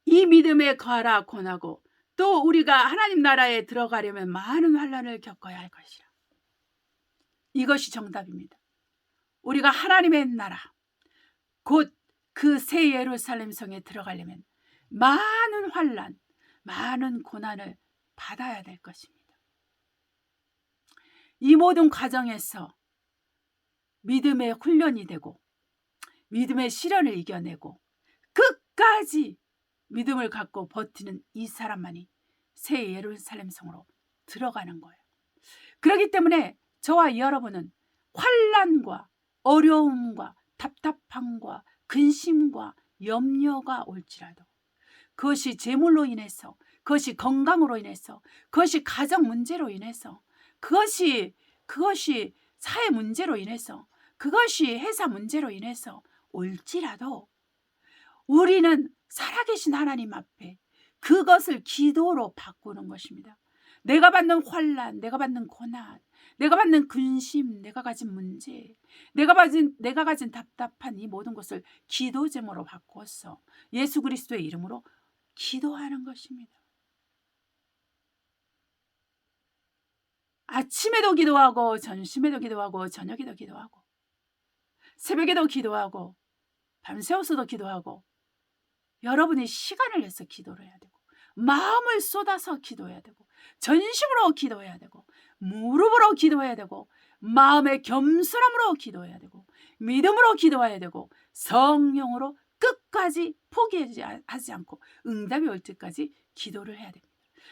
이 믿음에 거하라 권하고 또 우리가 하나님 나라에 들어가려면 많은 환난을 겪어야 할 것이라. 이것이 정답입니다. 우리가 하나님의 나라 곧 그 새 예루살렘 성에 들어가려면 많은 환난, 많은 고난을 받아야 될 것입니다. 이 모든 과정에서 믿음의 훈련이 되고 믿음의 시련을 이겨내고 끝까지 믿음을 갖고 버티는 이 사람만이 새 예루살렘 성으로 들어가는 거예요. 그렇기 때문에 저와 여러분은 환난과 어려움과 답답함과 근심과 염려가 올지라도 그것이 재물로 인해서 그것이 건강으로 인해서 그것이 가정 문제로 인해서 그것이 사회 문제로 인해서 그것이 회사 문제로 인해서 올지라도 우리는 살아계신 하나님 앞에 그것을 기도로 바꾸는 것입니다. 내가 받는 환난, 내가 받는 고난, 내가 받는 근심, 내가 가진 문제, 내가 가진 답답한 이 모든 것을 기도 제목으로 바꾸어서 예수 그리스도의 이름으로 기도하는 것입니다. 아침에도 기도하고 점심에도 기도하고 저녁에도 기도하고 새벽에도 기도하고 밤새워서도 기도하고 여러분이 시간을 내서 기도를 해야 되고 마음을 쏟아서 기도해야 되고 전심으로 기도해야 되고 무릎으로 기도해야 되고 마음의 겸손함으로 기도해야 되고 믿음으로 기도해야 되고 성령으로 끝까지 포기하지 않고 응답이 올 때까지 기도를 해야 됩니다.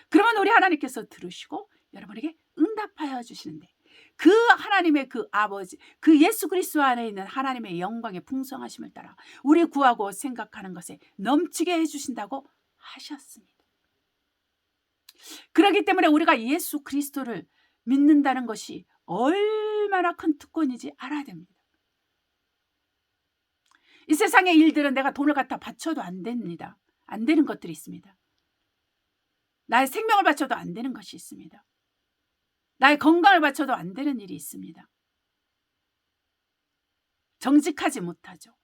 그러면 우리 하나님께서 들으시고 여러분에게 응답하여 주시는데 그 하나님의 그 아버지 그 예수 그리스도 안에 있는 하나님의 영광의 풍성하심을 따라 우리 구하고 생각하는 것에 넘치게 해주신다고 하셨습니다. 그렇기 때문에 우리가 예수 그리스도를 믿는다는 것이 얼마나 큰 특권인지 알아야 됩니다. 이 세상의 일들은 내가 돈을 갖다 바쳐도 안 됩니다. 안 되는 것들이 있습니다. 나의 생명을 바쳐도 안 되는 것이 있습니다. 나의 건강을 바쳐도 안 되는 일이 있습니다. 정직하지 못하죠.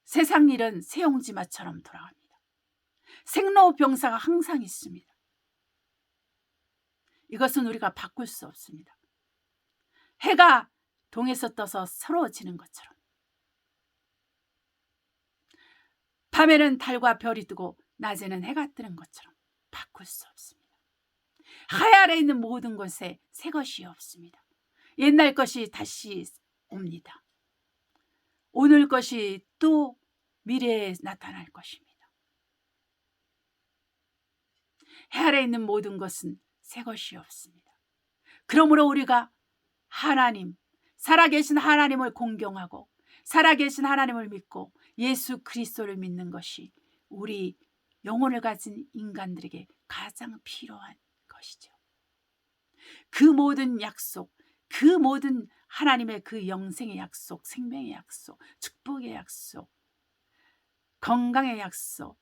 세상 일은 새옹지마처럼 돌아갑니다. 생로병사가 항상 있습니다. 이것은 우리가 바꿀 수 없습니다. 해가 동에서 떠서 서로 지는 것처럼 밤에는 달과 별이 뜨고 낮에는 해가 뜨는 것처럼 바꿀 수 없습니다. 하늘 아래 있는 모든 것에 새 것이 없습니다. 옛날 것이 다시 옵니다. 오늘 것이 또 미래에 나타날 것입니다. 해 아래 있는 모든 것은 새 것이 없습니다. 그러므로 우리가 하나님, 살아계신 하나님을 공경하고 살아계신 하나님을 믿고 예수 그리스도를 믿는 것이 우리 영혼을 가진 인간들에게 가장 필요한 것이죠. 그 모든 약속, 그 모든 하나님의 그 영생의 약속, 생명의 약속, 축복의 약속, 건강의 약속,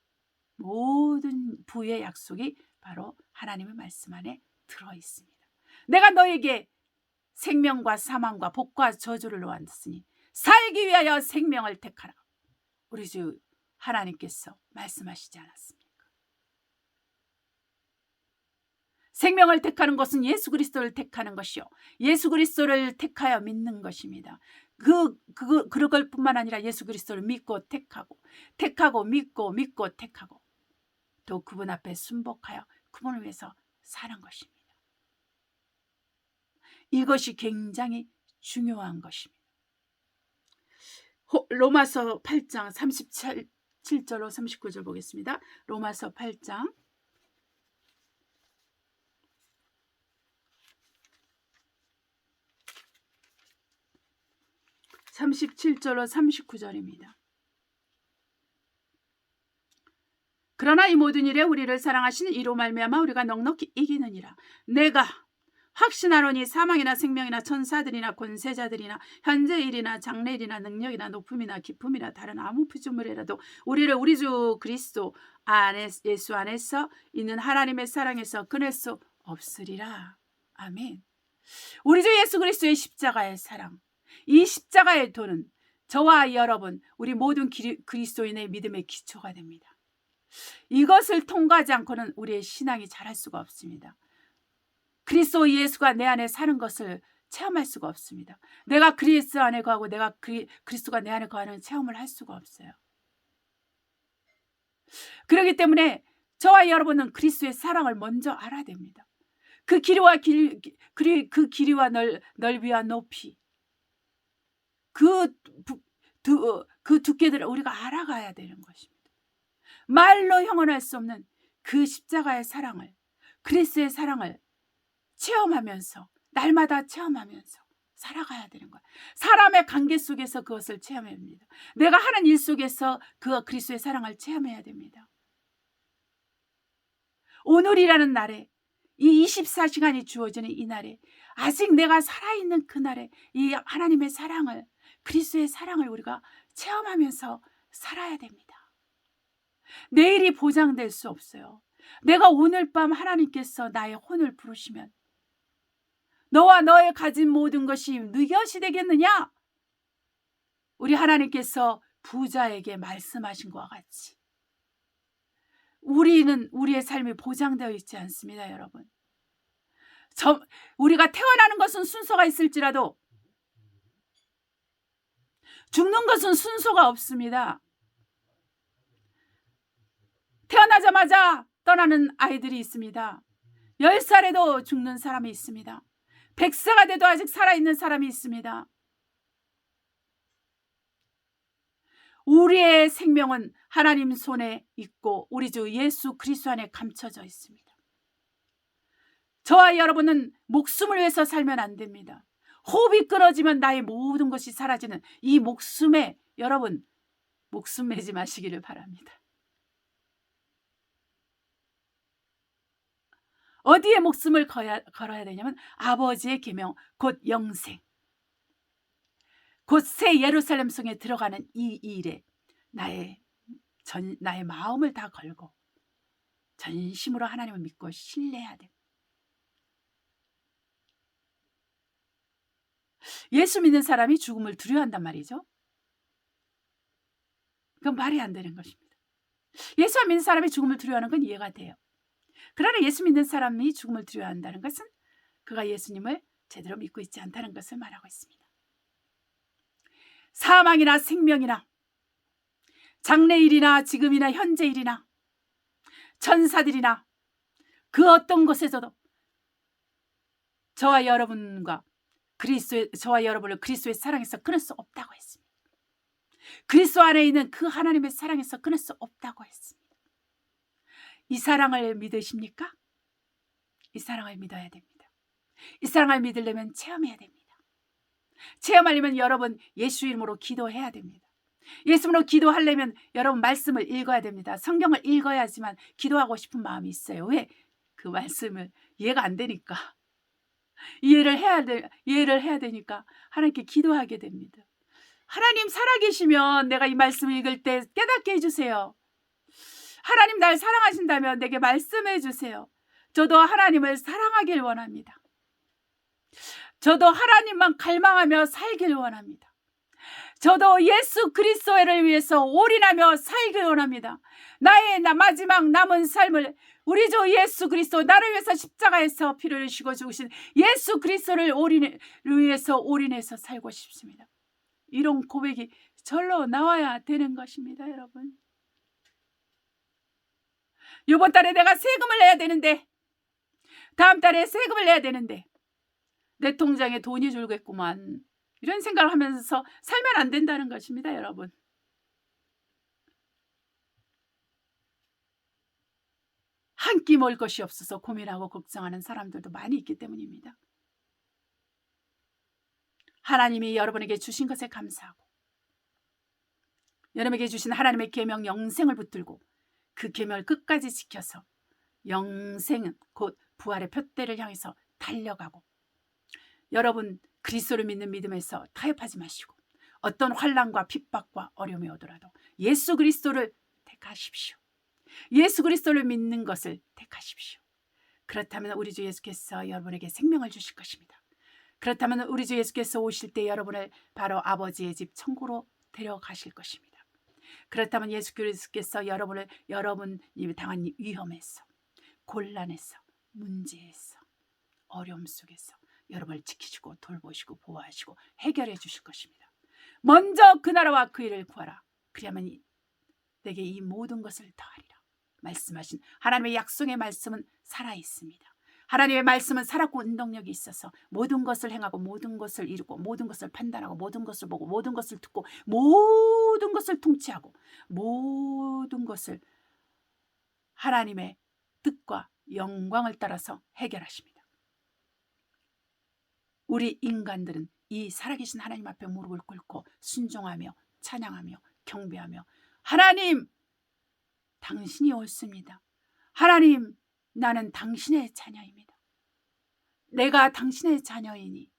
모든 부의 약속이 바로 하나님의 말씀 안에 들어 있습니다. 내가 너에게 생명과 사망과 복과 저주를 놓았으니 살기 위하여 생명을 택하라. 우리 주 하나님께서 말씀하시지 않았습니까? 생명을 택하는 것은 예수 그리스도를 택하는 것이요, 예수 그리스도를 택하여 믿는 것입니다. 그럴 뿐만 아니라 예수 그리스도를 믿고 택하고 믿고 택하고 또 그분 앞에 순복하여 그분을 위해서 사는 것입니다. 이것이 굉장히 중요한 것입니다. 로마서 8장 37절로 39절 보겠습니다. 로마서 8장 37절로 39절입니다. 그러나 이 모든 일에 우리를 사랑하시는 이로 말미암아 우리가 넉넉히 이기느니라. 내가 확신하노니 사망이나 생명이나 천사들이나 권세자들이나 현재일이나 장래일이나 능력이나 높음이나 깊음이나 다른 아무 피조물이라도 우리를 우리 주 그리스도 안에 예수 안에서 있는 하나님의 사랑에서 끊을 수 없으리라. 아멘. 우리 주 예수 그리스도의 십자가의 사랑, 이 십자가의 도는 저와 여러분 우리 모든 그리스도인의 믿음의 기초가 됩니다. 이것을 통과하지 않고는 우리의 신앙이 자랄 수가 없습니다. 그리스도 예수가 내 안에 사는 것을 체험할 수가 없습니다. 내가 그리스도 안에 거하고 내가 그리스도가 내 안에 거하는 체험을 할 수가 없어요. 그렇기 때문에 저와 여러분은 그리스도의 사랑을 먼저 알아야 됩니다. 그 길이와 넓이와 높이, 그 두께들을 우리가 알아가야 되는 것입니다. 말로 형언할 수 없는 그 십자가의 사랑을, 그리스도의 사랑을 체험하면서 날마다 체험하면서 살아가야 되는 거야. 사람의 관계 속에서 그것을 체험해야 됩니다. 내가 하는 일 속에서 그 그리스도의 사랑을 체험해야 됩니다. 오늘이라는 날에, 이 24시간이 주어지는 이 날에, 아직 내가 살아있는 그 날에 이 하나님의 사랑을, 그리스도의 사랑을 우리가 체험하면서 살아야 됩니다. 내일이 보장될 수 없어요. 내가 오늘 밤 하나님께서 나의 혼을 부르시면 너와 너의 가진 모든 것이 네 것이 되겠느냐? 우리 하나님께서 부자에게 말씀하신 것과 같이 우리의 삶이 보장되어 있지 않습니다, 여러분. 우리가 태어나는 것은 순서가 있을지라도 죽는 것은 순서가 없습니다. 태어나자마자 떠나는 아이들이 있습니다. 10살에도 죽는 사람이 있습니다. 100세가 돼도 아직 살아있는 사람이 있습니다. 우리의 생명은 하나님 손에 있고 우리 주 예수 그리스도 안에 감춰져 있습니다. 저와 여러분은 목숨을 위해서 살면 안 됩니다. 호흡이 끊어지면 나의 모든 것이 사라지는 이 목숨에 여러분 목숨 매지 마시기를 바랍니다. 어디에 목숨을 걸어야 되냐면 아버지의 계명 곧 영생. 곧 새 예루살렘 성에 들어가는 이 일에 나의 마음을 다 걸고 전심으로 하나님을 믿고 신뢰해야 돼. 예수 믿는 사람이 죽음을 두려워한단 말이죠. 그건 말이 안 되는 것입니다. 예수 안 믿는 사람이 죽음을 두려워하는 건 이해가 돼요. 그러나 예수 믿는 사람이 죽음을 두려워한다는 것은 그가 예수님을 제대로 믿고 있지 않다는 것을 말하고 있습니다. 사망이나 생명이나 장래일이나 지금이나 현재일이나 천사들이나 그 어떤 곳에서도 저와 여러분을 그리스도의 사랑에서 끊을 수 없다고 했습니다. 그리스도 안에 있는 그 하나님의 사랑에서 끊을 수 없다고 했습니다. 이 사랑을 믿으십니까? 이 사랑을 믿어야 됩니다. 이 사랑을 믿으려면 체험해야 됩니다. 체험하려면 여러분 예수 이름으로 기도해야 됩니다. 예수님으로 기도하려면 여러분 말씀을 읽어야 됩니다. 성경을 읽어야지만 기도하고 싶은 마음이 있어요. 왜? 그 말씀을 이해가 안 되니까. 이해를 해야 되니까 하나님께 기도하게 됩니다. 하나님 살아계시면 내가 이 말씀을 읽을 때 깨닫게 해주세요. 하나님 날 사랑하신다면 내게 말씀해 주세요. 저도 하나님을 사랑하길 원합니다. 저도 하나님만 갈망하며 살길 원합니다. 저도 예수 그리스도를 위해서 올인하며 살길 원합니다. 나의 마지막 남은 삶을 우리 주 예수 그리스도 나를 위해서 십자가에서 피를 흘리시고 죽으신 예수 그리스도를 위해서 올인해서 살고 싶습니다. 이런 고백이 절로 나와야 되는 것입니다. 여러분, 이번 달에 내가 세금을 내야 되는데, 다음 달에 세금을 내야 되는데 내 통장에 돈이 줄겠구만, 이런 생각을 하면서 살면 안 된다는 것입니다. 여러분, 한 끼 먹을 것이 없어서 고민하고 걱정하는 사람들도 많이 있기 때문입니다. 하나님이 여러분에게 주신 것에 감사하고 여러분에게 주신 하나님의 계명 영생을 붙들고 그 계명을 끝까지 지켜서 영생 곧 부활의 푯대를 향해서 달려가고, 여러분 그리스도를 믿는 믿음에서 타협하지 마시고 어떤 환난과 핍박과 어려움이 오더라도 예수 그리스도를 택하십시오. 예수 그리스도를 믿는 것을 택하십시오. 그렇다면 우리 주 예수께서 여러분에게 생명을 주실 것입니다. 그렇다면 우리 주 예수께서 오실 때 여러분을 바로 아버지의 집 천국으로 데려가실 것입니다. 그렇다면 예수 그리스도께서 여러분이 당한 위험에서, 곤란에서, 문제에서, 어려움 속에서 여러분을 지키시고 돌보시고 보호하시고 해결해 주실 것입니다. 먼저 그 나라와 그 일을 구하라. 그리하면 내게 이 모든 것을 더하리라. 말씀하신 하나님의 약속의 말씀은 살아있습니다. 하나님의 말씀은 살았고 운동력이 있어서 모든 것을 행하고 모든 것을 이루고 모든 것을 판단하고 모든 것을 보고 모든 것을 듣고 모든 것을 통치하고 모든 것을 하나님의 뜻과 영광을 따라서 해결하십니다. 우리 인간들은 이 살아계신 하나님 앞에 무릎을 꿇고 순종하며 찬양하며 경배하며, 하나님 당신이 옳습니다. 하나님 나는 당신의 자녀입니다. 내가 당신의 자녀이니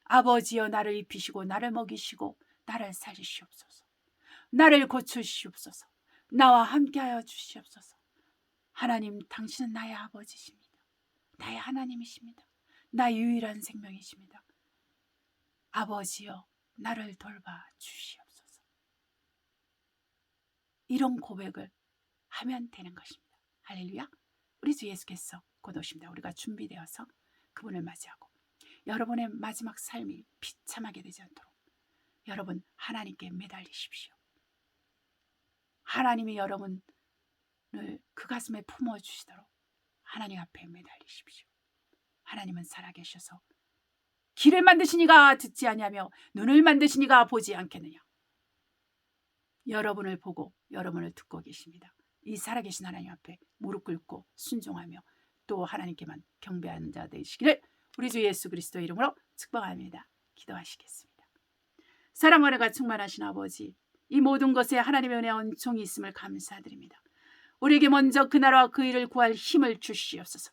아버지여 나를 입히시고 나를 먹이시고 나를 살리시옵소서. 나를 고쳐주시옵소서. 나와 함께하여 주시옵소서. 하나님 당신은 나의 아버지십니다. 나의 하나님이십니다. 나의 유일한 생명이십니다. 아버지여 나를 돌봐 주시옵소서. 이런 고백을 하면 되는 것입니다. 할렐루야. 우리 주 예수께서 곧 오십니다. 우리가 준비되어서 그분을 맞이하고 여러분의 마지막 삶이 비참하게 되지 않도록 여러분 하나님께 매달리십시오. 하나님이 여러분을 그 가슴에 품어주시도록 하나님 앞에 매달리십시오. 하나님은 살아계셔서 길을 만드시니가 듣지 아니하며 눈을 만드시니가 보지 않겠느냐. 여러분을 보고 여러분을 듣고 계십니다. 이 살아계신 하나님 앞에 무릎 꿇고 순종하며 또 하나님께만 경배하는 자 되시기를 우리 주 예수 그리스도의 이름으로 축복합니다. 기도하시겠습니다. 사랑과 은혜가 충만하신 아버지, 이 모든 것에 하나님의 은혜와 은총이 있음을 감사드립니다. 우리에게 먼저 그 나라와 그 일을 구할 힘을 주시옵소서.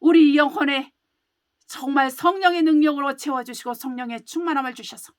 우리 영혼에 정말 성령의 능력으로 채워주시고 성령의 충만함을 주셔서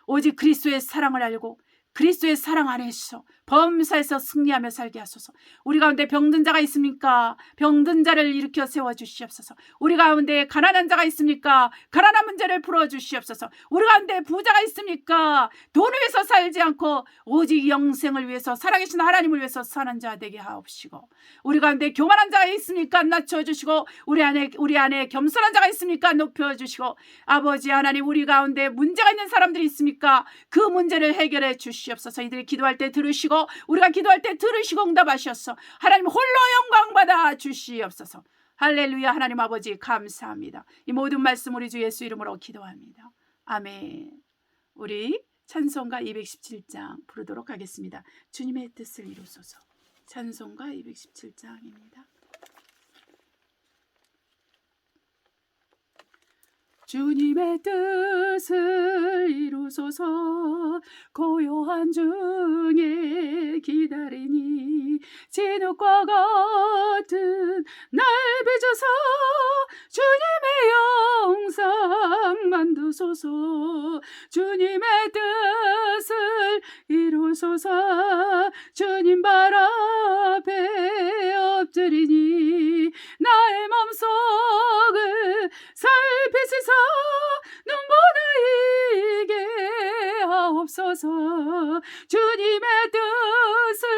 오직 그리스도의 사랑을 알고 그리스도의 사랑 안에서 범사에서 승리하며 살게 하소서. 우리 가운데 병든 자가 있습니까? 병든 자를 일으켜 세워주시옵소서. 우리 가운데 가난한 자가 있습니까? 가난한 문제를 풀어주시옵소서. 우리 가운데 부자가 있습니까? 돈을 위해서 살지 않고 오직 영생을 위해서 살아계신 하나님을 위해서 사는 자 되게 하옵시고, 우리 가운데 교만한 자가 있습니까? 낮춰주시고, 우리 안에 겸손한 자가 있습니까? 높여주시고, 아버지 하나님, 우리 가운데 문제가 있는 사람들이 있습니까? 그 문제를 해결해 주시옵소서. 이들이 기도할 때 들으시고, 우리가 기도할 때 들으시고 응답하셨어. 하나님 홀로 영광 받아 주시옵소서. 할렐루야. 하나님 아버지 감사합니다. 이 모든 말씀 우리 주 예수 이름으로 기도합니다. 아멘. 우리 찬송가 217장 부르도록 하겠습니다. 주님의 뜻을 이루소서. 찬송가 217장입니다. 주님의 뜻을 이루소서. 고요한 중에 기다리니 진흙과 같은 날 빚어서 주님의 영상 만드소서. 주님의 뜻을 이루소서. 주님 발 앞에 엎드리니 나의 몸속을 살피시사 눈보다 이게 하옵소서. 주님의 뜻을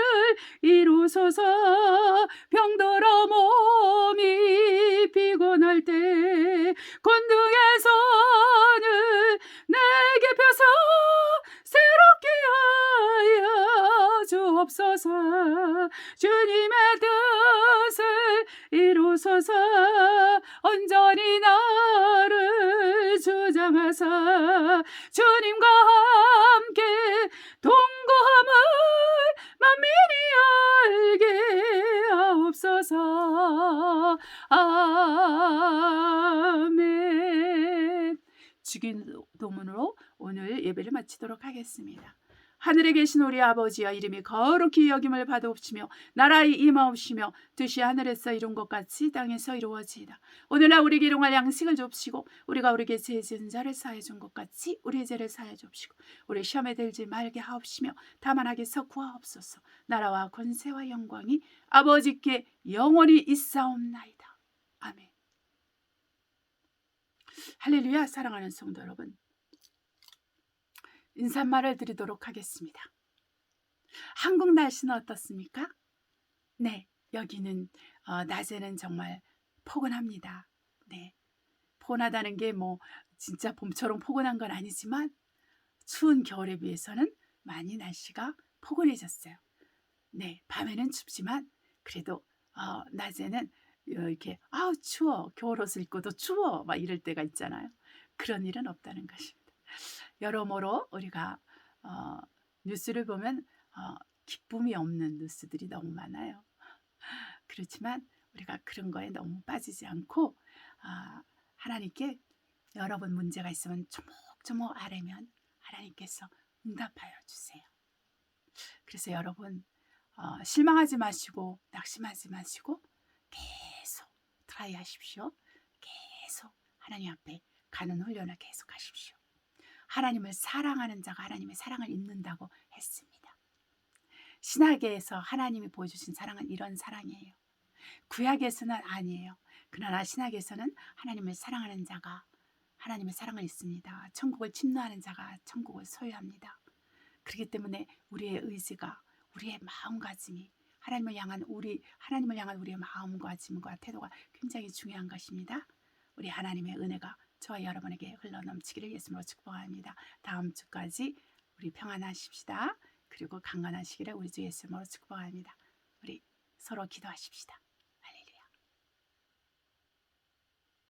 이루소서. 병들어 몸이 피곤할 때 권능의 손을 내게 펴서 새롭게 하여 주옵소서. 주님의 뜻을 이루소서. 온전히 나를 주장하사 주님과 함께 동거함을 만민이 알게 하옵소서. 아멘. 주기도문으로 오늘 예배를 마치도록 하겠습니다. 하늘에 계신 우리 아버지여, 이름이 거룩히 여김을 받아옵시며 나라의 임하옵시며 뜻이 하늘에서 이룬 것 같이 땅에서 이루어지이다. 오늘날 우리에게 일용할 양식을 줍시고, 우리가 우리에게 죄 지은 자를 사하여 준 것 같이 우리의 죄를 사하여 줍시고, 우리 시험에 들지 말게 하옵시며 다만 악에서 구하옵소서. 나라와 권세와 영광이 아버지께 영원히 있사옵나이다. 아멘. 할렐루야. 사랑하는 성도 여러분, 인사말을 드리도록 하겠습니다. 한국 날씨는 어떻습니까? 네, 여기는 낮에는 정말 포근합니다. 네, 포근하다는 게 뭐 진짜 봄처럼 포근한 건 아니지만 추운 겨울에 비해서는 많이 날씨가 포근해졌어요. 네, 밤에는 춥지만 그래도 낮에는 이렇게 추워, 겨울옷을 입고도 추워 막 이럴 때가 있잖아요. 그런 일은 없다는 것입니다. 여러모로 우리가 뉴스를 보면 기쁨이 없는 뉴스들이 너무 많아요. 그렇지만 우리가 그런 거에 너무 빠지지 않고 하나님께 여러분 문제가 있으면 조목조목 아뢰면 하나님께서 응답하여 주세요. 그래서 여러분 실망하지 마시고 낙심하지 마시고 계속 트라이 하십시오. 계속 하나님 앞에 가는 훈련을 계속 하십시오. 하나님을 사랑하는 자가 하나님의 사랑을 입는다고 했습니다. 신약에서 하나님이 보여주신 사랑은 이런 사랑이에요. 구약에서는 아니에요. 그러나 신약에서는 하나님을 사랑하는 자가 하나님의 사랑을 입습니다. 천국을 침노하는 자가 천국을 소유합니다. 그렇기 때문에 우리의 의지가, 우리의 마음가짐이 하나님을 향한 우리의 마음가짐과 태도가 굉장히 중요한 것입니다. 우리 하나님의 은혜가 저와 여러분에게 흘러넘치기를 예수님으로 축복합니다. 다음 주까지 우리 평안하십시다. 그리고 강건하시기를 우리 주 예수님으로 축복합니다. 우리 서로 기도하십시다.